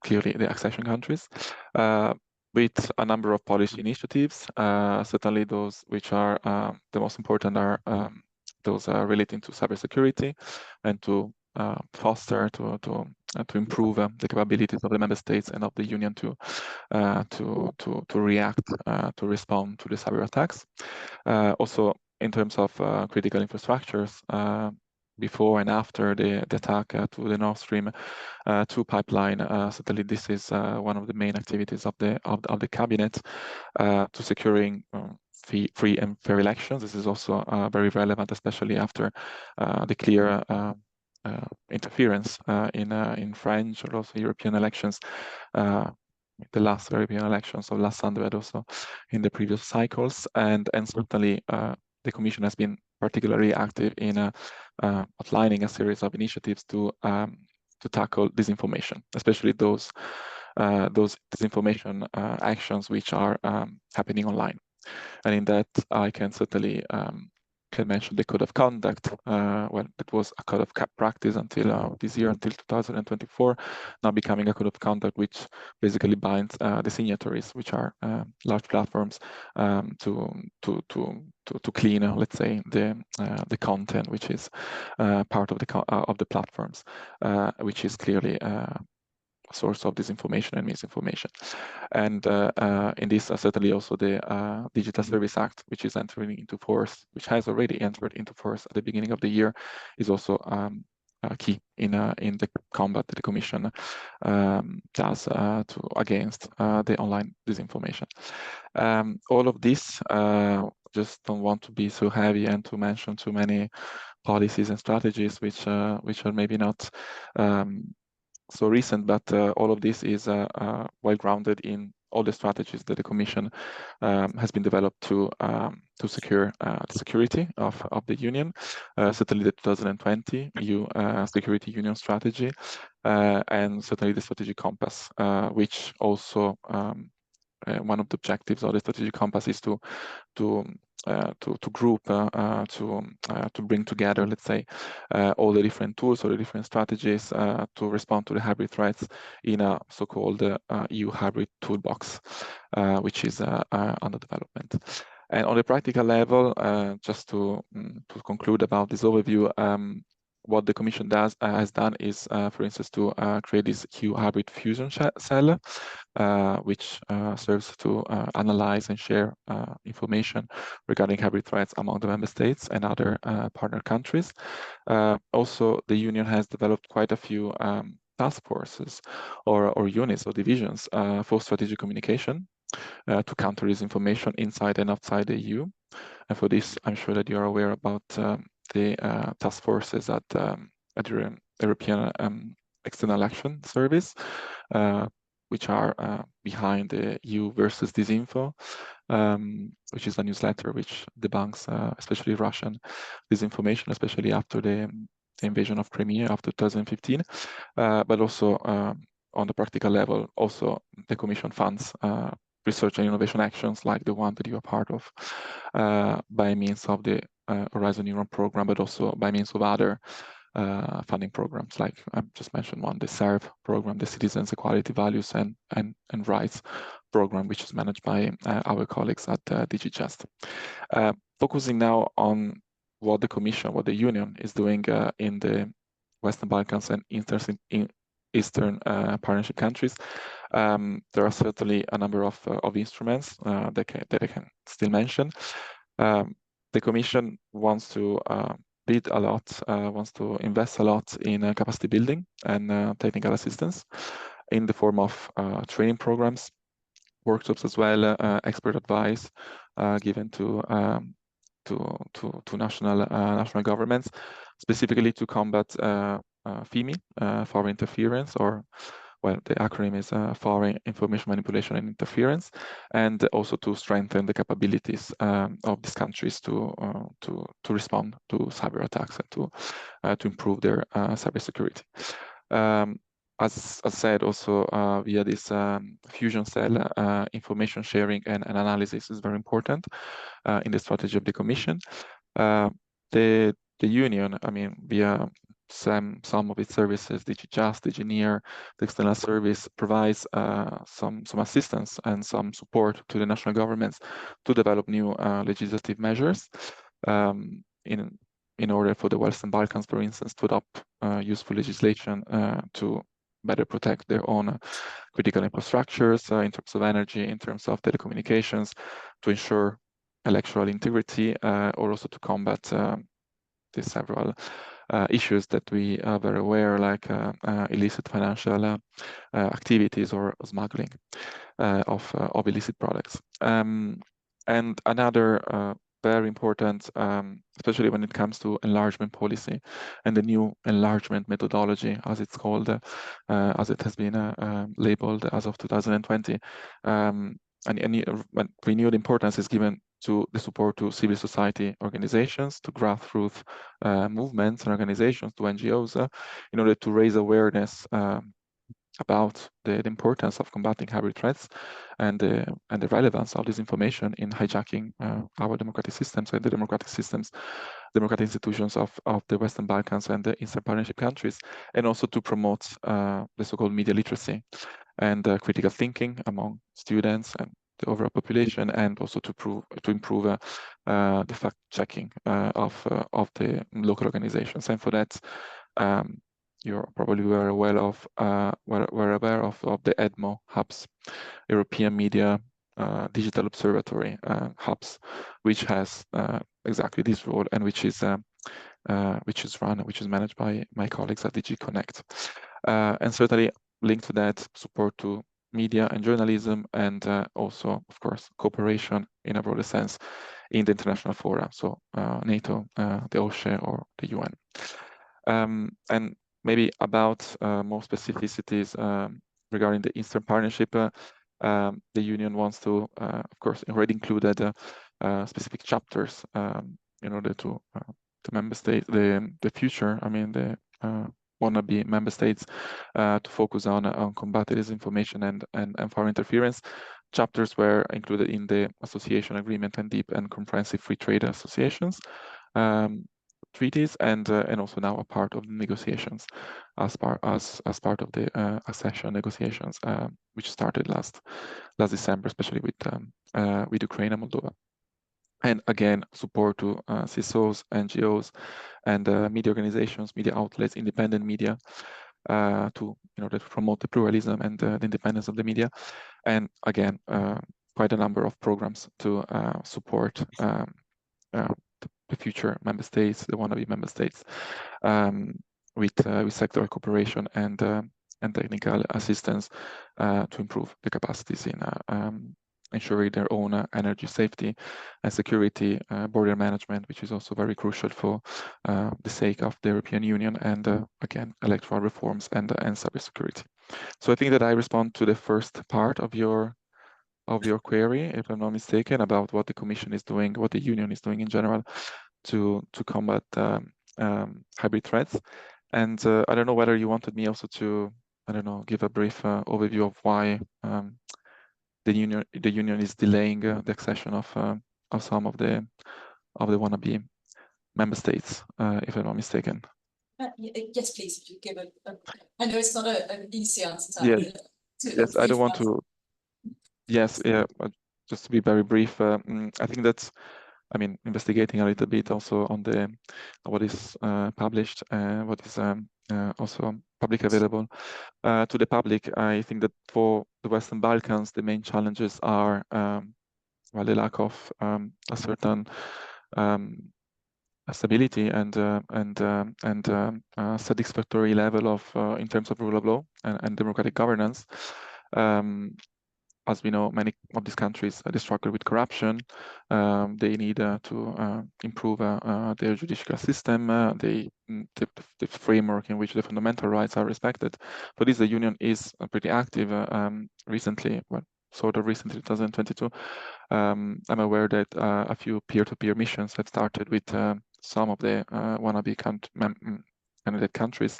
clearly the accession countries, with a number of policy initiatives. Certainly those which are the most important are those relating to cybersecurity and to foster, to improve the capabilities of the member states and of the Union to react, to respond to the cyber attacks. Also, in terms of critical infrastructures, before and after the attack to the Nord Stream 2 pipeline, certainly this is one of the main activities of the cabinet to securing free and fair elections. This is also very relevant, especially after the clear interference in French or also European elections, the last European elections of last Sunday, but also in the previous cycles, and certainly the Commission has been particularly active in outlining a series of initiatives to tackle disinformation, especially those disinformation actions which are happening online. And in that, I can certainly can mention the code of conduct. Well, it was a code of practice until this year, until 2024, now becoming a code of conduct which basically binds the signatories, which are large platforms, to clean, let's say, the content which is part of the platforms, which is clearly source of disinformation and misinformation. And in this, certainly also the Digital Service Act, which is entering into force, which has already entered into force at the beginning of the year, is also key in the combat that the Commission does against the online disinformation. All of this, just don't want to be so heavy and to mention too many policies and strategies which are maybe not so recent, but all of this is well grounded in all the strategies that the Commission has been developed to secure the security of the Union. Certainly the 2020 EU Security Union Strategy, and certainly the Strategic Compass, which also one of the objectives of the strategic compass is to group, to bring together, let's say, all the different tools or the different strategies to respond to the hybrid threats in a so-called EU hybrid toolbox, which is under development. And on the practical level, just to conclude about this overview, what the Commission has done is, for instance, to create this EU hybrid fusion cell, which serves to analyze and share information regarding hybrid threats among the member states and other partner countries. Also, the Union has developed quite a few task forces or units or divisions for strategic communication to counter disinformation inside and outside the EU. And for this, I'm sure that you're aware about the task forces at the European External Action Service, which are behind the EU versus Disinfo, which is a newsletter which debunks especially Russian disinformation, especially after the invasion of Crimea after 2015, but also on the practical level, also the Commission funds research and innovation actions like the one that you are part of by means of the Horizon Europe program, but also by means of other funding programs, like I just mentioned one, the SERV program, the Citizens, Equality, Values and Rights program, which is managed by our colleagues at DG Just. Focusing now on what the Commission, what the Union is doing in the Western Balkans and Eastern Partnership countries, there are certainly a number of instruments that I can still mention. The Commission wants to bid a lot, wants to invest a lot in capacity building and technical assistance in the form of training programs, workshops as well, expert advice given to national governments, specifically to combat FIMI, foreign interference, or well, the acronym is Foreign Information Manipulation and Interference, and also to strengthen the capabilities of these countries to respond to cyber attacks and to improve their cybersecurity. As said, also via this fusion cell, information sharing and analysis is very important in the strategy of the Commission. The Union, I mean, via some of its services, DG Just, DG Near, the External Service provides some assistance and some support to the national governments to develop new legislative measures in order for the Western Balkans, for instance, to adopt useful legislation to better protect their own critical infrastructures in terms of energy, in terms of telecommunications, to ensure electoral integrity, or also to combat the several issues that we are very aware, like illicit financial activities or smuggling of illicit products. And another very important, especially when it comes to enlargement policy and the new enlargement methodology, as it's called, as it has been labeled as of 2020. And renewed importance is given to the support to civil society organizations, to grassroots movements and organizations, to NGOs, in order to raise awareness about the importance of combating hybrid threats and the relevance of this information in hijacking our democratic systems and the democratic institutions of the Western Balkans and the Eastern Partnership countries, and also to promote the so-called media literacy and critical thinking among students and the overall population, and also to improve the fact-checking of the local organizations. And for that, you're probably aware of the EDMO hubs, European Media Digital Observatory hubs, which has exactly this role, and which is managed by my colleagues at DG Connect, and certainly linked to that, support to media and journalism, and also, of course, cooperation in a broader sense in the international fora, so NATO, the OSCE, or the UN. And maybe about more specificities regarding the Eastern Partnership, the Union wants to, of course, already included specific chapters in order to member states, the future, I mean, the wannabe member states to focus on combating disinformation and foreign interference, chapters were included in the association agreement and deep and comprehensive free trade associations treaties, and also now a part of the negotiations as part of the accession negotiations, which started last December, especially with Ukraine and Moldova. And again, support to CSOs, NGOs, and media organizations, media outlets, independent media, to promote the pluralism and the independence of the media. And again, quite a number of programs to support the future member states, the wannabe member states, with sectoral cooperation and technical assistance to improve the capacities in ensuring their own energy safety and security, border management, which is also very crucial for the sake of the European Union, and again, electoral reforms and cybersecurity. So I think that I respond to the first part of your query, if I'm not mistaken, about what the Commission is doing, what the Union is doing in general to combat hybrid threats. And I don't know whether you wanted me also to, I don't know, give a brief overview of why the Union is delaying the accession of some of the wannabe member states, if I'm not mistaken. Yes, please, if you give I know it's not an easy answer. Yes, I don't want to. Yes, yeah, just to be very brief, I think that's, I mean, investigating a little bit also on what is published, what is also public available to the public. I think that for the Western Balkans, the main challenges are well, the lack of a certain stability and satisfactory level of in terms of rule of law and democratic governance. As we know, many of these countries they struggle with corruption. They need to improve their judicial system, the framework in which the fundamental rights are respected. For this, the Union is pretty active recently. Well, sort of recently, 2022. I'm aware that a few peer-to-peer missions have started with some of the wannabe candidate countries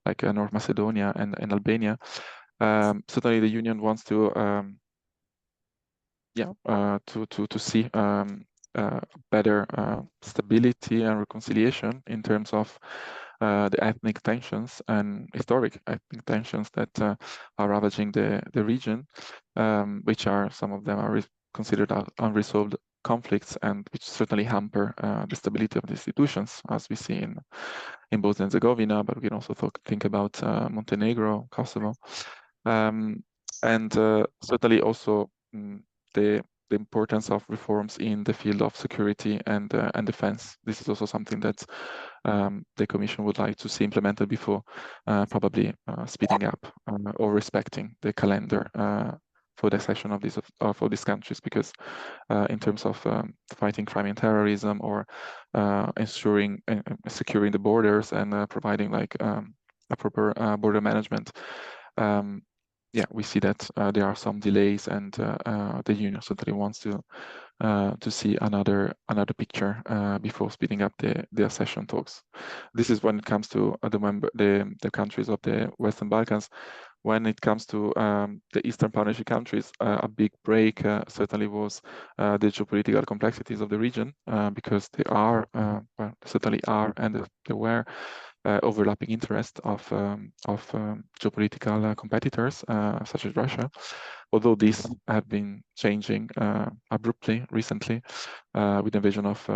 like North Macedonia and Albania. Certainly, the Union wants to to see better stability and reconciliation in terms of the ethnic tensions and historic ethnic tensions that are ravaging the region, which are, some of them are considered unresolved conflicts, and which certainly hamper the stability of the institutions, as we see in Bosnia and Herzegovina, but we can also think about Montenegro, Kosovo, and certainly also the importance of reforms in the field of security and defense. This is also something that the Commission would like to see implemented before probably speeding up or respecting the calendar for the accession of these countries, because in terms of fighting crime and terrorism, or ensuring securing the borders and providing like a proper border management, we see that there are some delays, and the Union certainly wants to see another picture before speeding up the accession talks. This is when it comes to the countries of the Western Balkans. When it comes to the Eastern Partnership countries, a big break certainly was the geopolitical complexities of the region, because they are, certainly are, and there were overlapping interests of geopolitical competitors such as Russia, although these have been changing abruptly recently with the invasion of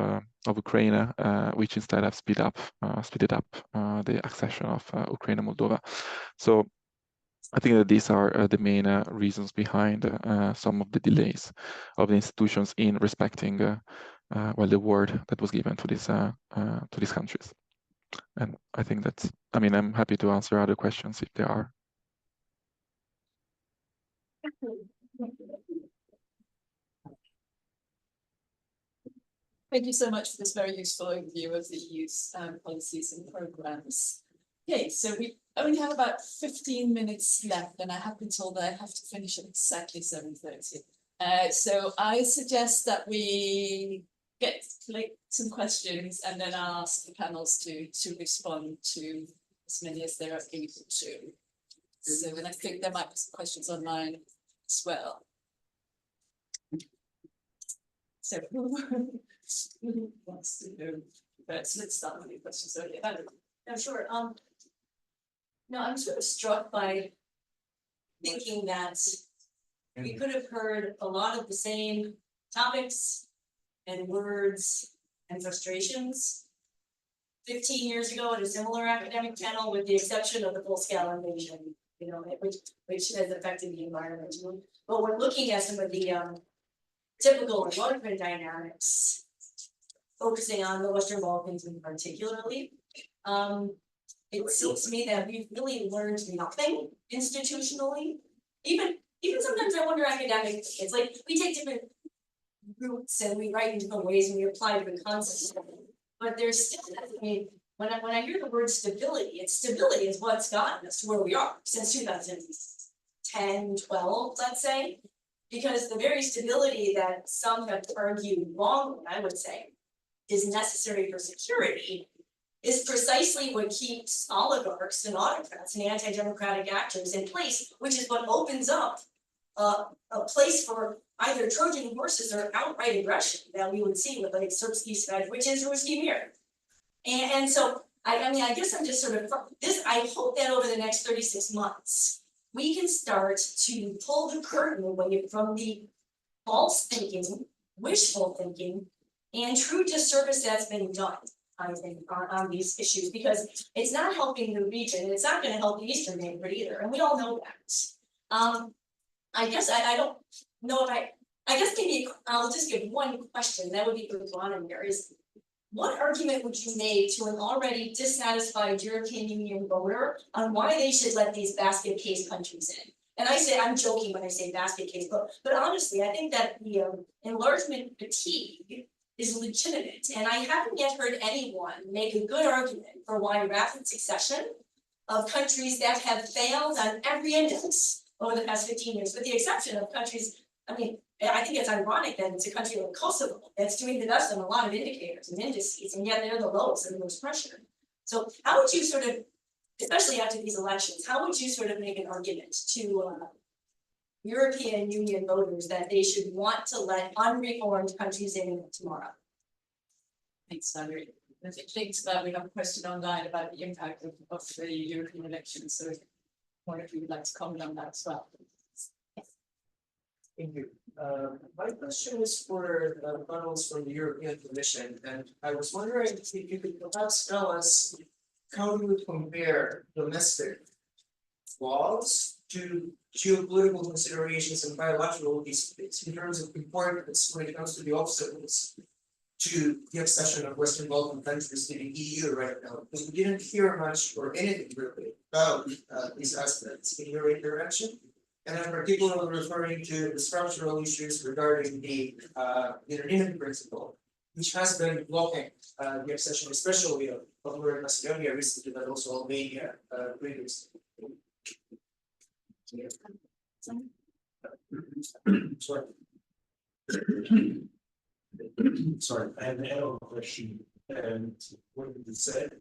Ukraine, which instead have speeded up the accession of Ukraine and Moldova. So I think that these are the main reasons behind some of the delays of the institutions in respecting the word that was given to these countries. And I think that's, I mean, I'm happy to answer other questions if there are. Thank you so much for this very useful overview of the EU's policies and programs. Okay, so we only have about 15 minutes left, and I have been told that I have to finish at exactly 7:30. So I suggest that we get some questions, and then I'll ask the panels to respond to as many as they're able to. So, and I think there might be some questions online as well. So who wants to do first? Let's start with your questions. So, no, sure. No, I'm sort of struck by thinking that we could have heard a lot of the same topics and words and frustrations 15 years ago at a similar academic panel, with the exception of the full-scale invasion, which has affected the environment. But we're looking at some of the typical enlargement dynamics, focusing on the Western Balkans in particularly. It seems to me that we've really learned nothing institutionally. Even sometimes I wonder academically, it's like we take different routes and we write in different ways and we apply different concepts. But there's still, I mean, when I hear the word stability is what's gotten us to where we are since 2010, 12, let's say. Because the very stability that some have argued wrongly, I would say, is necessary for security, is precisely what keeps oligarchs and autocrats and anti-democratic actors in place, which is what opens up a place for either Trojan horses or outright aggression that we would see with like Serbsky Svaj, which is Ruski Mir. And so, I mean, I guess I'm just sort of this. I hope that over the next 36 months, we can start to pull the curtain away from the false thinking, wishful thinking, and true disservice that's been done, I think, on these issues, because it's not helping the region, and it's not going to help the Eastern neighborhood either, and we all know that. I guess I don't know if I guess maybe I'll just give one question, that would be for Vladimir, is what argument would you make to an already dissatisfied European Union voter on why they should let these basket case countries in? And I say, I'm joking when I say basket case, but honestly, I think that the enlargement fatigue is legitimate. And I haven't yet heard anyone make a good argument for why rapid succession of countries that have failed on every index over the past 15 years, with the exception of countries, I mean, I think it's ironic that it's a country like Kosovo that's doing the best on a lot of indicators and indices, and yet they're the lowest and the most pressured. So how would you sort of, especially after these elections, how would you sort of make an argument to European Union voters that they should want to let unreformed countries in tomorrow? Thanks, Valerie. I think that we have a question online about the impact of the European elections. So I wonder if you would like to comment on that as well. Thank you. My question is for the panelists from the European Commission, and I was wondering if you could perhaps tell us how you would compare domestic laws to geopolitical considerations and bilateral disputes in terms of importance when it comes to the obstacles to the accession of Western Balkan countries to the EU right now, because we didn't hear much or anything really about these aspects in your intervention. And I'm particularly referring to the structural issues regarding the unanimity principle, which has been blocking the accession, especially of North Macedonia recently, but also Albania previously. Sorry. Sorry, I have an add-on question, and what you said,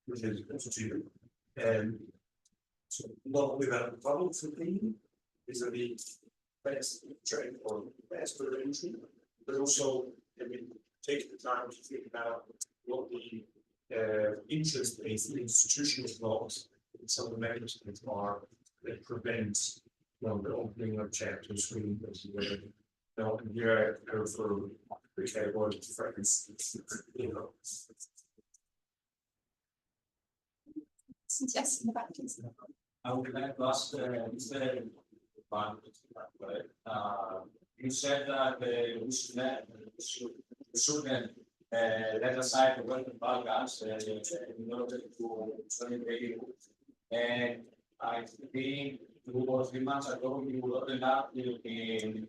which is also to you, and so not only about the public opinion, is that the best trade or best entry, but also I mean, take the time to think about what the interest-based institutional laws in some of the member states are that prevent the opening of chapters really now here I refer to the category of friends, you know. Yes, in the back, please. I would like to ask Mr. You said that we shouldn't let aside the Western Balkans in order to join the EU. And I think 2 or 3 months ago you opened up the European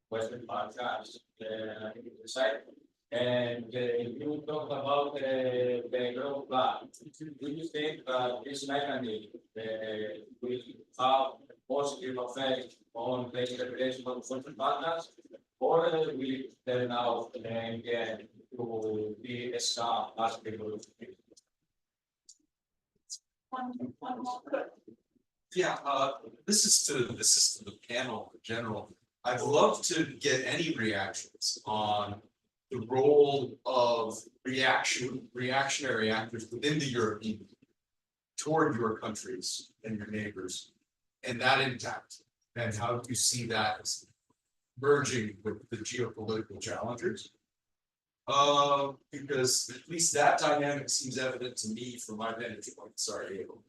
Western Balkans site. And you talked about the growth plan. Do you think that this mechanism will have a positive effect on the integration of the Western Balkans, or will it turn out again to be a scam as people? Yeah, this is to the panel in general. I'd love to get any reactions on the role of reactionary actors within the European Union toward your countries and your neighbors, and that impact, and how you see that as merging with the geopolitical challenges. Because at least that dynamic seems evident to me from my vantage point in Sarajevo,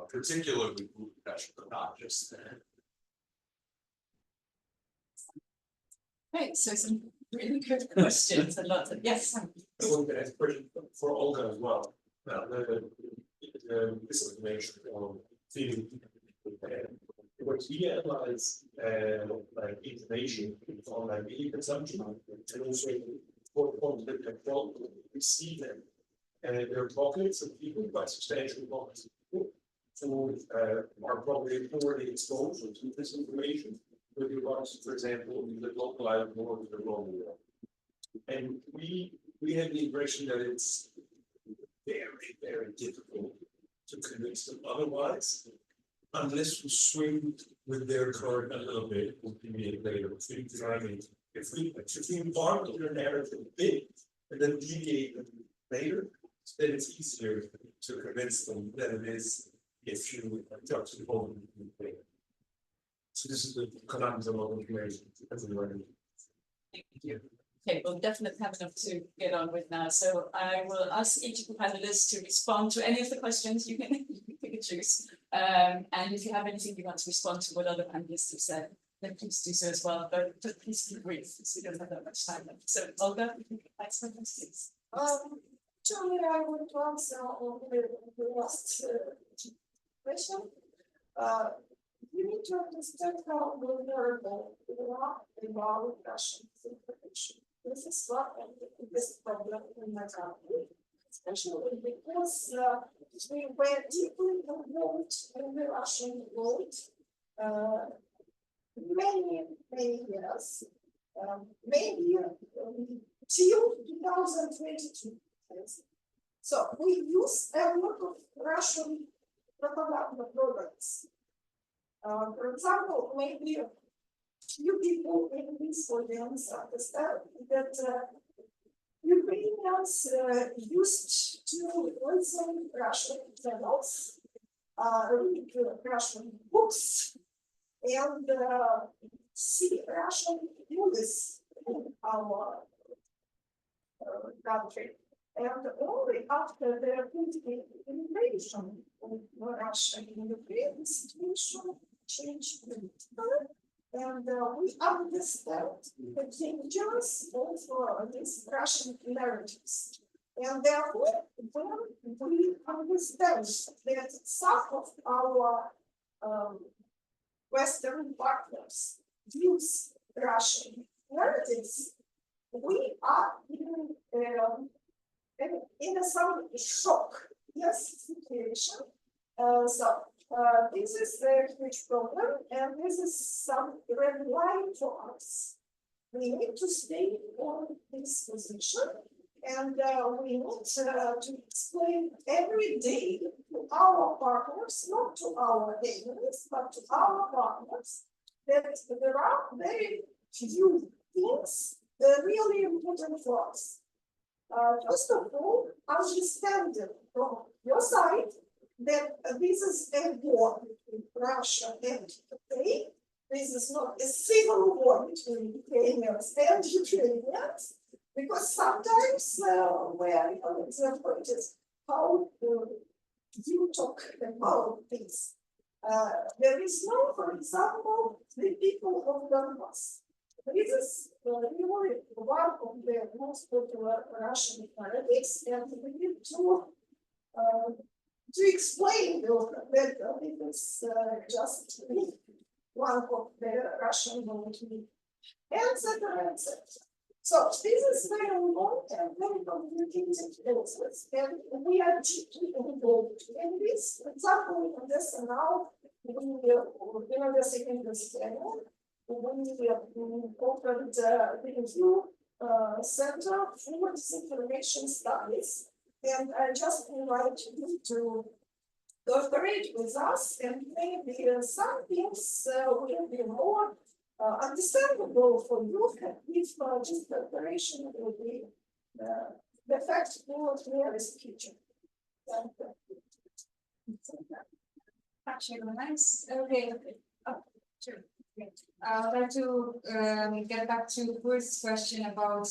particularly Budapest, but not just there. Right, so some really good questions, a lot of, yes. I want to ask a question for Olga as well. This information on feeling. What we analyze like information on like media consumption and also for the control, we see them. And there are pockets of people, quite substantial pockets of people, who are probably already exposed to this information with regards, for example, the localized more of the global world. And we have the impression that it's very, very difficult to convince them otherwise, unless we swing with their card a little bit, we'll be later. If we embark on their narrative a bit and then deviate them later, then it's easier to convince them than it is if you talk to the whole thing. So this is the conundrum of information as a learning. Thank you. Okay, we'll definitely have enough to get on with now. So I will ask each of the panelists to respond to any of the questions. You can pick and choose. And if you have anything you want to respond to what other panelists have said, then please do so as well. But please be brief, so we don't have that much time left. So Olga, you can add some questions. Actually, I want to answer on the last question. You need to understand how vulnerable we are about Russian information. This is one of the biggest problems in my country, especially because we were deeply involved in the Russian world many years, maybe till 2022. So we use a lot of Russian propaganda products. For example, maybe a few people in this audience understand that Ukrainians used to listen Russian channels, read Russian books, and see Russian movies in our country. And only after the invasion of Russia in Ukraine, the situation changed a little. And we understand the dangers of these Russian narratives. And therefore, when we understand that some of our Western partners use Russian narratives, we are in some shock, yes, situation. This is a huge problem, and this is some red line for us. We need to stay on this position, and we need to explain every day to our partners, not to our enemies, but to our partners, that there are very few things that are really important for us. First of all, understanding from your side that this is a war between Russia and Ukraine. This is not a civil war between Ukrainians and Ukrainians, because sometimes where the point is how you talk about this. There is no, for example, the people of Donbass. This is really one of the most popular Russian narratives, and we need to explain that it is just one of the Russian movement, etc., etc. So this is very long and very complicated process, and we are deeply involved in this. For example, in this now, in the second channel, we opened the review center for disinformation studies, and I just invite you to cooperate with us, and maybe some things will be more understandable for you if just preparation will be the fact more nearest future. Actually, nice. Okay. Oh, sure. I'd like to get back to Kurt's question about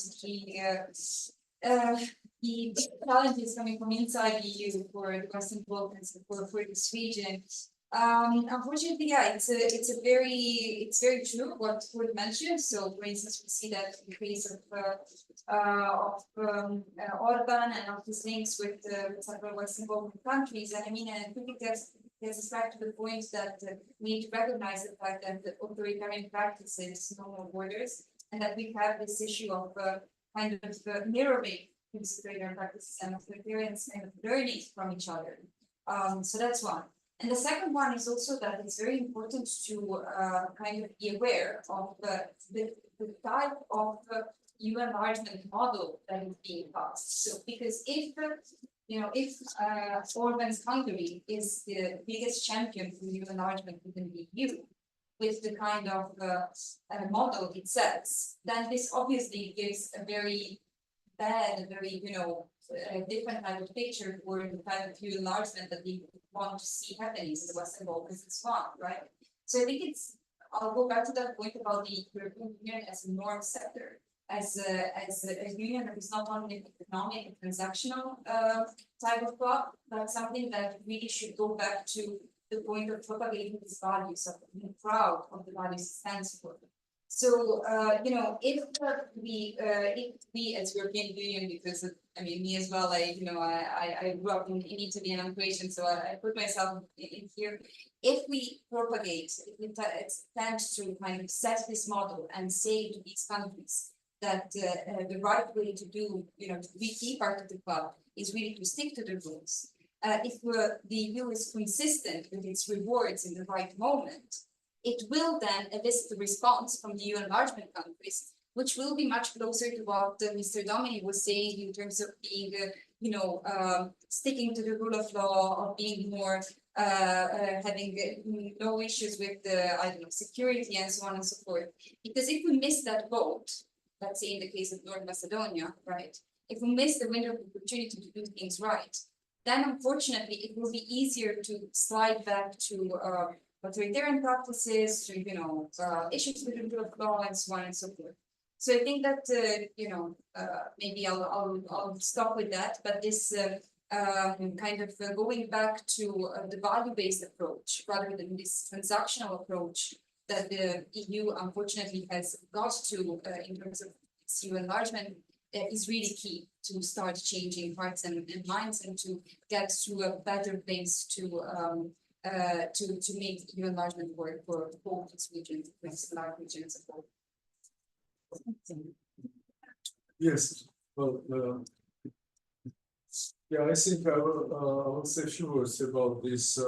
the challenges coming from inside the EU for the Western Balkans for this region. Unfortunately, yeah, it's very true what Kurt mentioned. So, for instance, we see that in the case of Orban and of his links with several Western Balkan countries. And I mean, I think there's us back to the point that we need to recognize the fact that the authoritarian practices know no borders, and that we have this issue of kind of mirroring these authoritarian practices and authoritarians kind of learning from each other. So that's one. And the second one is also that it's very important to kind of be aware of the type of EU enlargement model that is being passed. So because if Orban's Hungary is the biggest champion for EU enlargement within the EU, with the kind of model it sets, then this obviously gives a very bad, very different kind of picture for the kind of EU enlargement that we want to see happening in the Western Balkans as well, right? So I think I'll go back to that point about the European Union as a norm sector, as a union that is not only an economic and transactional type of bloc, but something that really should go back to the point of propagating these values, of being proud of the values it stands for. So, if we as European Union, because I mean, me as well, I grew up in Italy and I'm Croatian, so I put myself in here. If we propagate, if we tend to kind of set this model and say to these countries that the right way to do, to be part of the club is really to stick to the rules. If the EU is consistent with its rewards in the right moment, it will then elicit a response from the EU enlargement countries, which will be much closer to what Mr. Domini was saying in terms of being, sticking to the rule of law, of being more, having no issues with security and so on and so forth. Because if we miss that boat, let's say in the case of North Macedonia, right? If we miss the window of opportunity to do things right, then unfortunately it will be easier to slide back to authoritarian practices, to issues with the rule of law and so on and so forth. So I think that maybe I'll stop with that. But this kind of going back to the value-based approach rather than this transactional approach that the EU unfortunately has got to in terms of its EU enlargement is really key to start changing hearts and minds and to get to a better place to make EU enlargement work for both its regions, the large region as a whole. Yes, well, I think I will say a few words about this.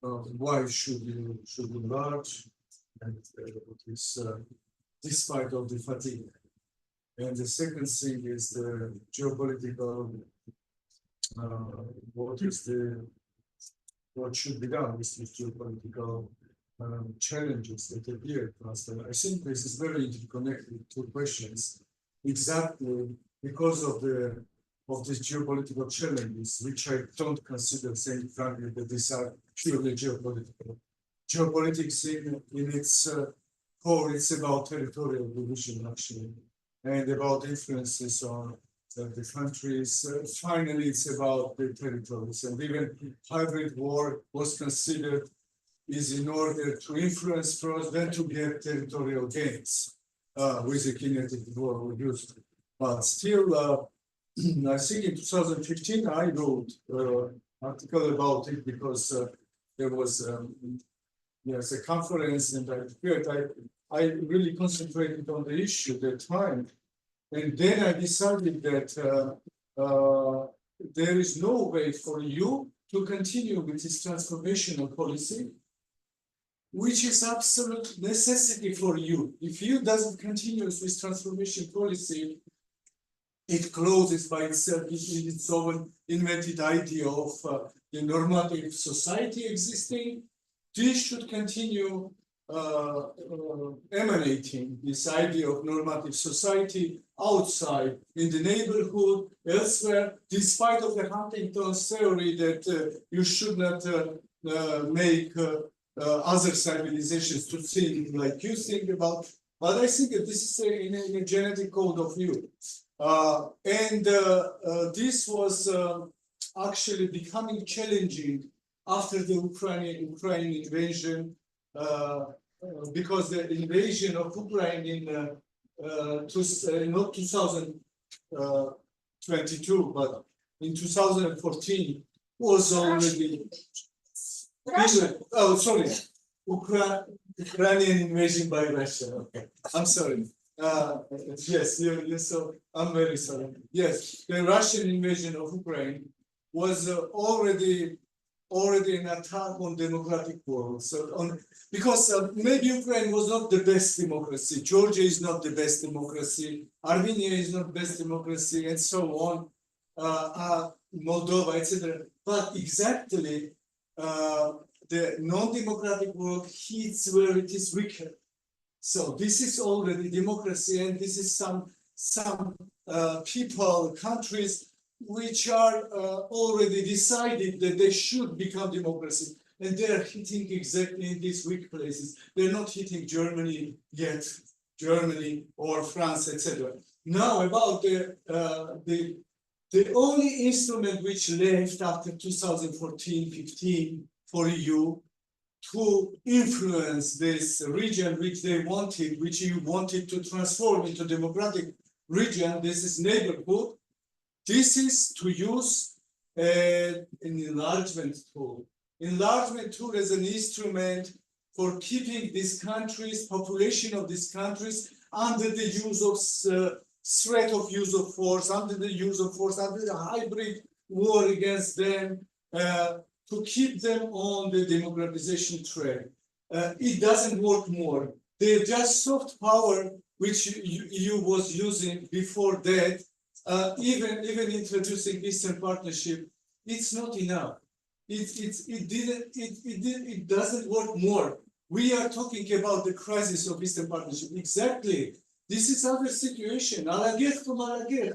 Why should you enlarge, and this despite of the fatigue. And the second thing is the geopolitical. What should be done with these geopolitical challenges that appear to us? And I think this is very interconnected, two questions, exactly because of these geopolitical challenges, which I don't consider, saying frankly, that these are purely geopolitical. Geopolitics in its core, it's about territorial division, actually, and about influences on the countries. Finally, it's about the territories, and even hybrid war was considered is in order to influence first, then to get territorial gains with the kinetic war we used. But still, I think in 2015 I wrote an article about it because there was a conference, and I really concentrated on the issue at the time. And then I decided that there is no way for you to continue with this transformational policy, which is absolute necessity for you. If you doesn't continue with this transformation policy, it closes by itself in its own invented idea of the normative society existing. This should continue emanating this idea of normative society outside, in the neighborhood, elsewhere, despite of the Huntington's theory that you should not make other civilizations to think like you think about. But I think that this is in a genetic code of you. This was actually becoming challenging after the Ukraine invasion, because the invasion of Ukraine in not 2022, but in 2014 was already. Oh, sorry, Ukrainian invasion by Russia. Okay, I'm sorry. Yes, you so I'm very sorry. Yes, the Russian invasion of Ukraine was already an attack on democratic world. So because maybe Ukraine was not the best democracy, Georgia is not the best democracy, Armenia is not best democracy, and so on, Moldova, etc. But exactly the non-democratic world hits where it is weaker. So this is already democracy, and this is some people, countries which are already decided that they should become democracy, and they are hitting exactly in these weak places. They're not hitting Germany yet, Germany or France, etc. Now about the only instrument which left after 2014-15 for EU to influence this region which they wanted, which you wanted to transform into democratic region, this is neighborhood. This is to use an enlargement tool. Enlargement tool as an instrument for keeping these countries, population of these countries under the use of threat of use of force, under the use of force, under the hybrid war against them, to keep them on the democratization track. It doesn't work more. The just soft power which you was using before that, even introducing Eastern Partnership, it's not enough. It doesn't work more. We are talking about the crisis of Eastern Partnership. Exactly. This is other situation.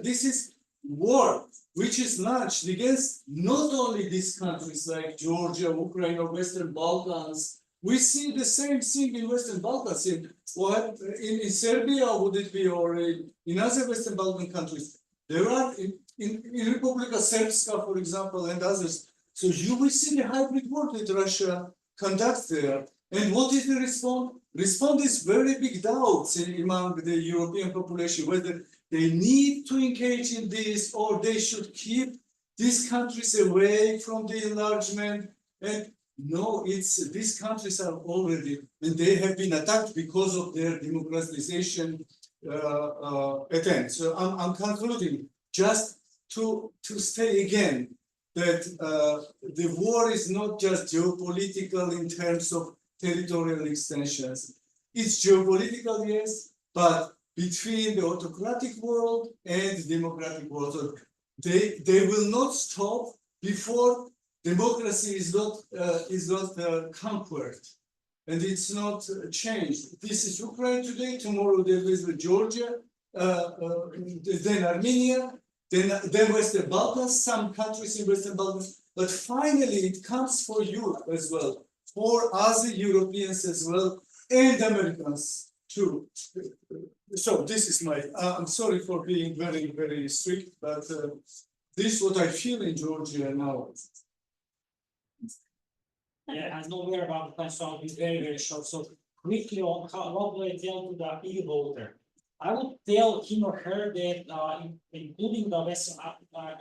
This is war which is launched against not only these countries like Georgia, Ukraine, or Western Balkans. We see the same thing in Western Balkans. In Serbia, would it be, or in other Western Balkan countries? There are in Republika Srpska, for example, and others. So you will see the hybrid war that Russia conducts there. And what is the response? Response is very big doubts among the European population, whether they need to engage in this or they should keep these countries away from the enlargement. And no, these countries are already, and they have been attacked because of their democratization attempts. So I'm concluding just to say again that the war is not just geopolitical in terms of territorial extensions. It's geopolitical, yes, but between the autocratic world and the democratic world. So they will not stop before democracy is not conquered, and it's not changed. This is Ukraine today, tomorrow there is Georgia, then Armenia, then Western Balkans, some countries in Western Balkans, but finally it comes for Europe as well, for other Europeans as well, and Americans too. So this is my, I'm sorry for being very, very strict, but this is what I feel in Georgia now. Yeah, I know we're about the time, so I'll be very, very short. So quickly on what do I tell to the EU voter? I would tell him or her that including the Western,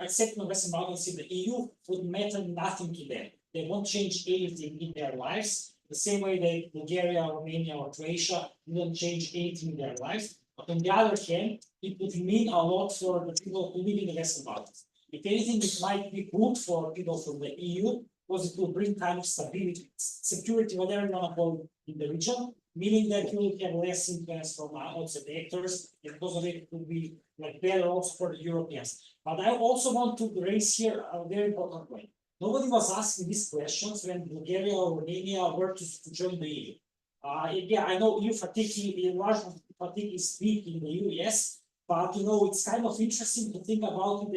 accepting the Western Balkans in the EU would matter nothing to them. They won't change anything in their lives. The same way that Bulgaria, Romania, or Croatia won't change anything in their lives. But on the other hand, it would mean a lot for the people who live in the Western Balkans. If anything, it might be good for people from the EU, because it will bring kind of stability, security, whatever you want to call it, in the region, meaning that you will have less influence from outside actors, and because of it, it will be like better also for the Europeans. But I also want to raise here a very important point. Nobody was asking these questions when Bulgaria or Romania were to join the EU. Yeah, I know EU fatigue, a large fatigue is big in the EU, yes, but it's kind of interesting to think about it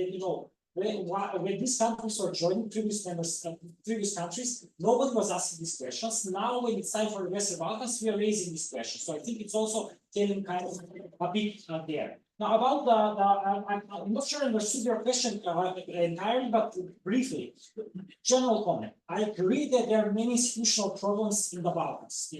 that when these countries were joining previous countries, nobody was asking these questions. Now, when it's time for the Western Balkans, we are raising these questions. So I think it's also telling kind of a bit there. Now, about I'm not sure I understood your question entirely, but briefly, general comment. I agree that there are many institutional problems in the Balkans.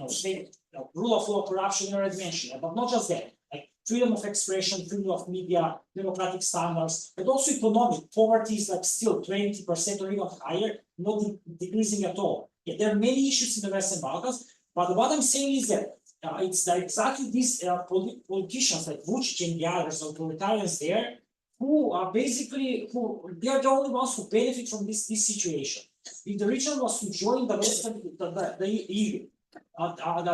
Rule of law, corruption, you already mentioned, but not just that. Like freedom of expression, freedom of media, democratic standards, but also economic. Poverty is like still 20% or even higher, not decreasing at all. Yeah, there are many issues in the Western Balkans, but what I'm saying is that it's exactly these politicians like Vučić and the others, authoritarians there, who are basically, they are the only ones who benefit from this situation. If the region was to join the EU,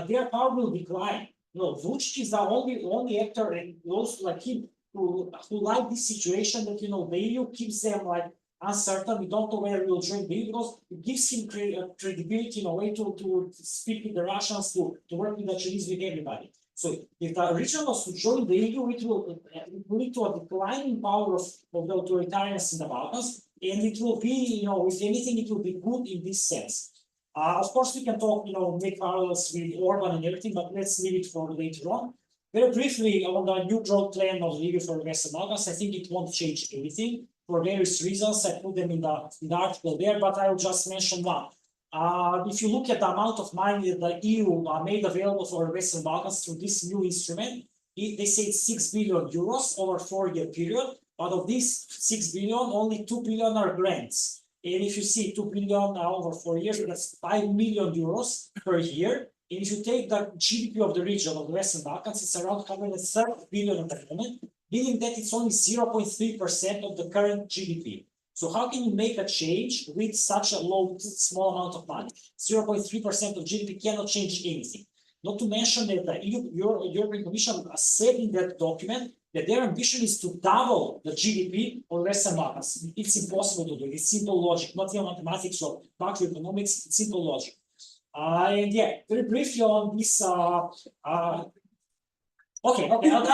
their power will decline. Vučić is the only actor, and those like him who like this situation that the EU keeps them like uncertain. We don't know where we will join the EU because it gives him credibility in a way to speak with the Russians, to work with the Chinese, with everybody. So if the region was to join the EU, it will lead to a declining power of the authoritarians in the Balkans, and it will be, if anything, it will be good in this sense. Of course, we can talk, make parallels with Orban and everything, but let's leave it for later on. Very briefly, on the new growth plan of the EU for the Western Balkans, I think it won't change anything for various reasons. I put them in the article there, but I will just mention one. If you look at the amount of money that the EU made available for the Western Balkans through this new instrument, they say it's 6 billion euros over a 4-year period, but of these 6 billion, only 2 billion are grants. And if you see 2 billion over 4 years, that's 5 million euros per year. And if you take the GDP of the region of the Western Balkans, it's around 130 billion at the moment, meaning that it's only 0.3% of the current GDP. So how can you make a change with such a small amount of money? 0.3% of GDP cannot change anything. Not to mention that the European Commission said in that document that their ambition is to double the GDP of Western Balkans. It's impossible to do it. It's simple logic, not even mathematics or macroeconomics. It's simple logic. And yeah, very briefly on this. Okay, I'll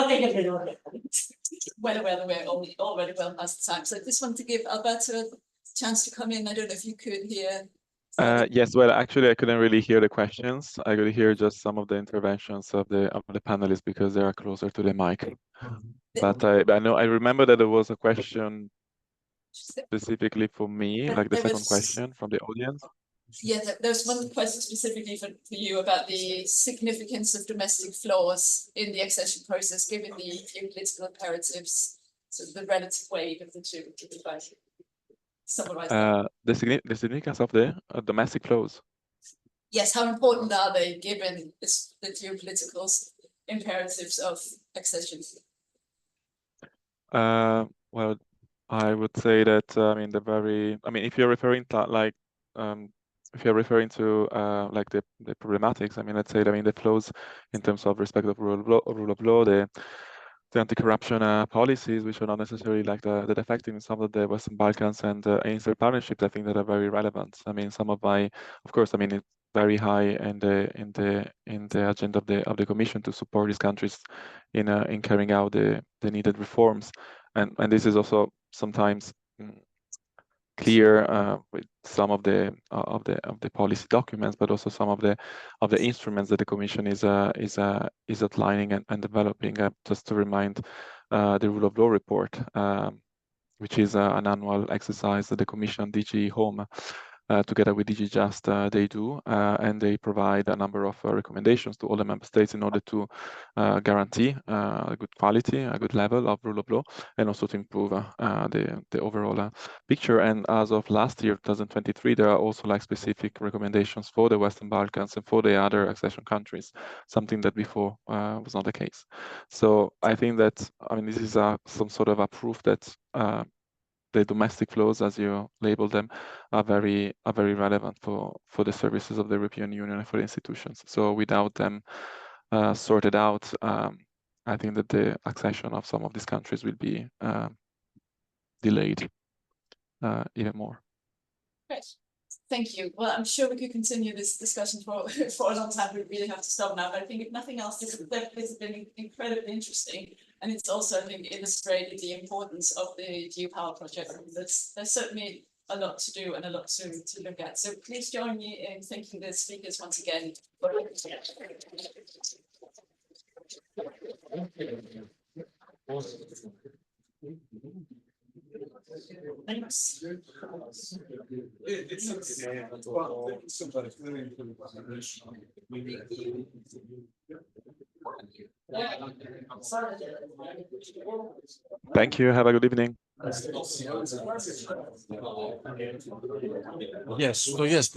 take it later. Well, we're already well past the time. So I just want to give Alberto a chance to come in. I don't know if you could hear. Yes, well, actually, I couldn't really hear the questions. I could hear just some of the interventions of the panelists because they are closer to the mic. But I remember that there was a question specifically for me, like the second question from the audience. Yeah, there's one question specifically for you about the significance of domestic flaws in the accession process, given the geopolitical imperatives, so the relative weight of the two. Summarize the significance of the domestic flows. Yes, how important are they given the geopolitical imperatives of accession? Well, I would say that if you're referring to like like the problematics, let's say the flows in terms of respect of rule of law, the anti-corruption policies, which are not necessarily like that effective in some of the Western Balkans and Eastern partnerships, I think that are very relevant. Some of my, of course, it's very high in the agenda of the Commission to support these countries in carrying out the needed reforms, and this is also sometimes clear with some of the policy documents, but also some of the instruments that the Commission is outlining and developing. Just to remind, the rule of law report, which is an annual exercise that the Commission, DG Home, together with DG Just, they do, and they provide a number of recommendations to all the member states in order to guarantee a good quality, a good level of rule of law, and also to improve the overall picture. And as of last year, 2023, there are also like specific recommendations for the Western Balkans and for the other accession countries, something that before was not the case. So I think that this is some sort of a proof that the domestic flows, as you label them, are very relevant for the services of the European Union and for the institutions. So without them sorted out, I think that the accession of some of these countries will be delayed even more. Great. Thank you. Well, I'm sure we could continue this discussion for, for a long time. We really have to stop now. But I think if nothing else, this has been incredibly interesting. And it's also, I think, illustrated the importance of the GEO-POWER project. There's certainly a lot to do and a lot to look at. So please join me in thanking the speakers once again. Thanks. Thank you. Have a good evening. Yes, so yes,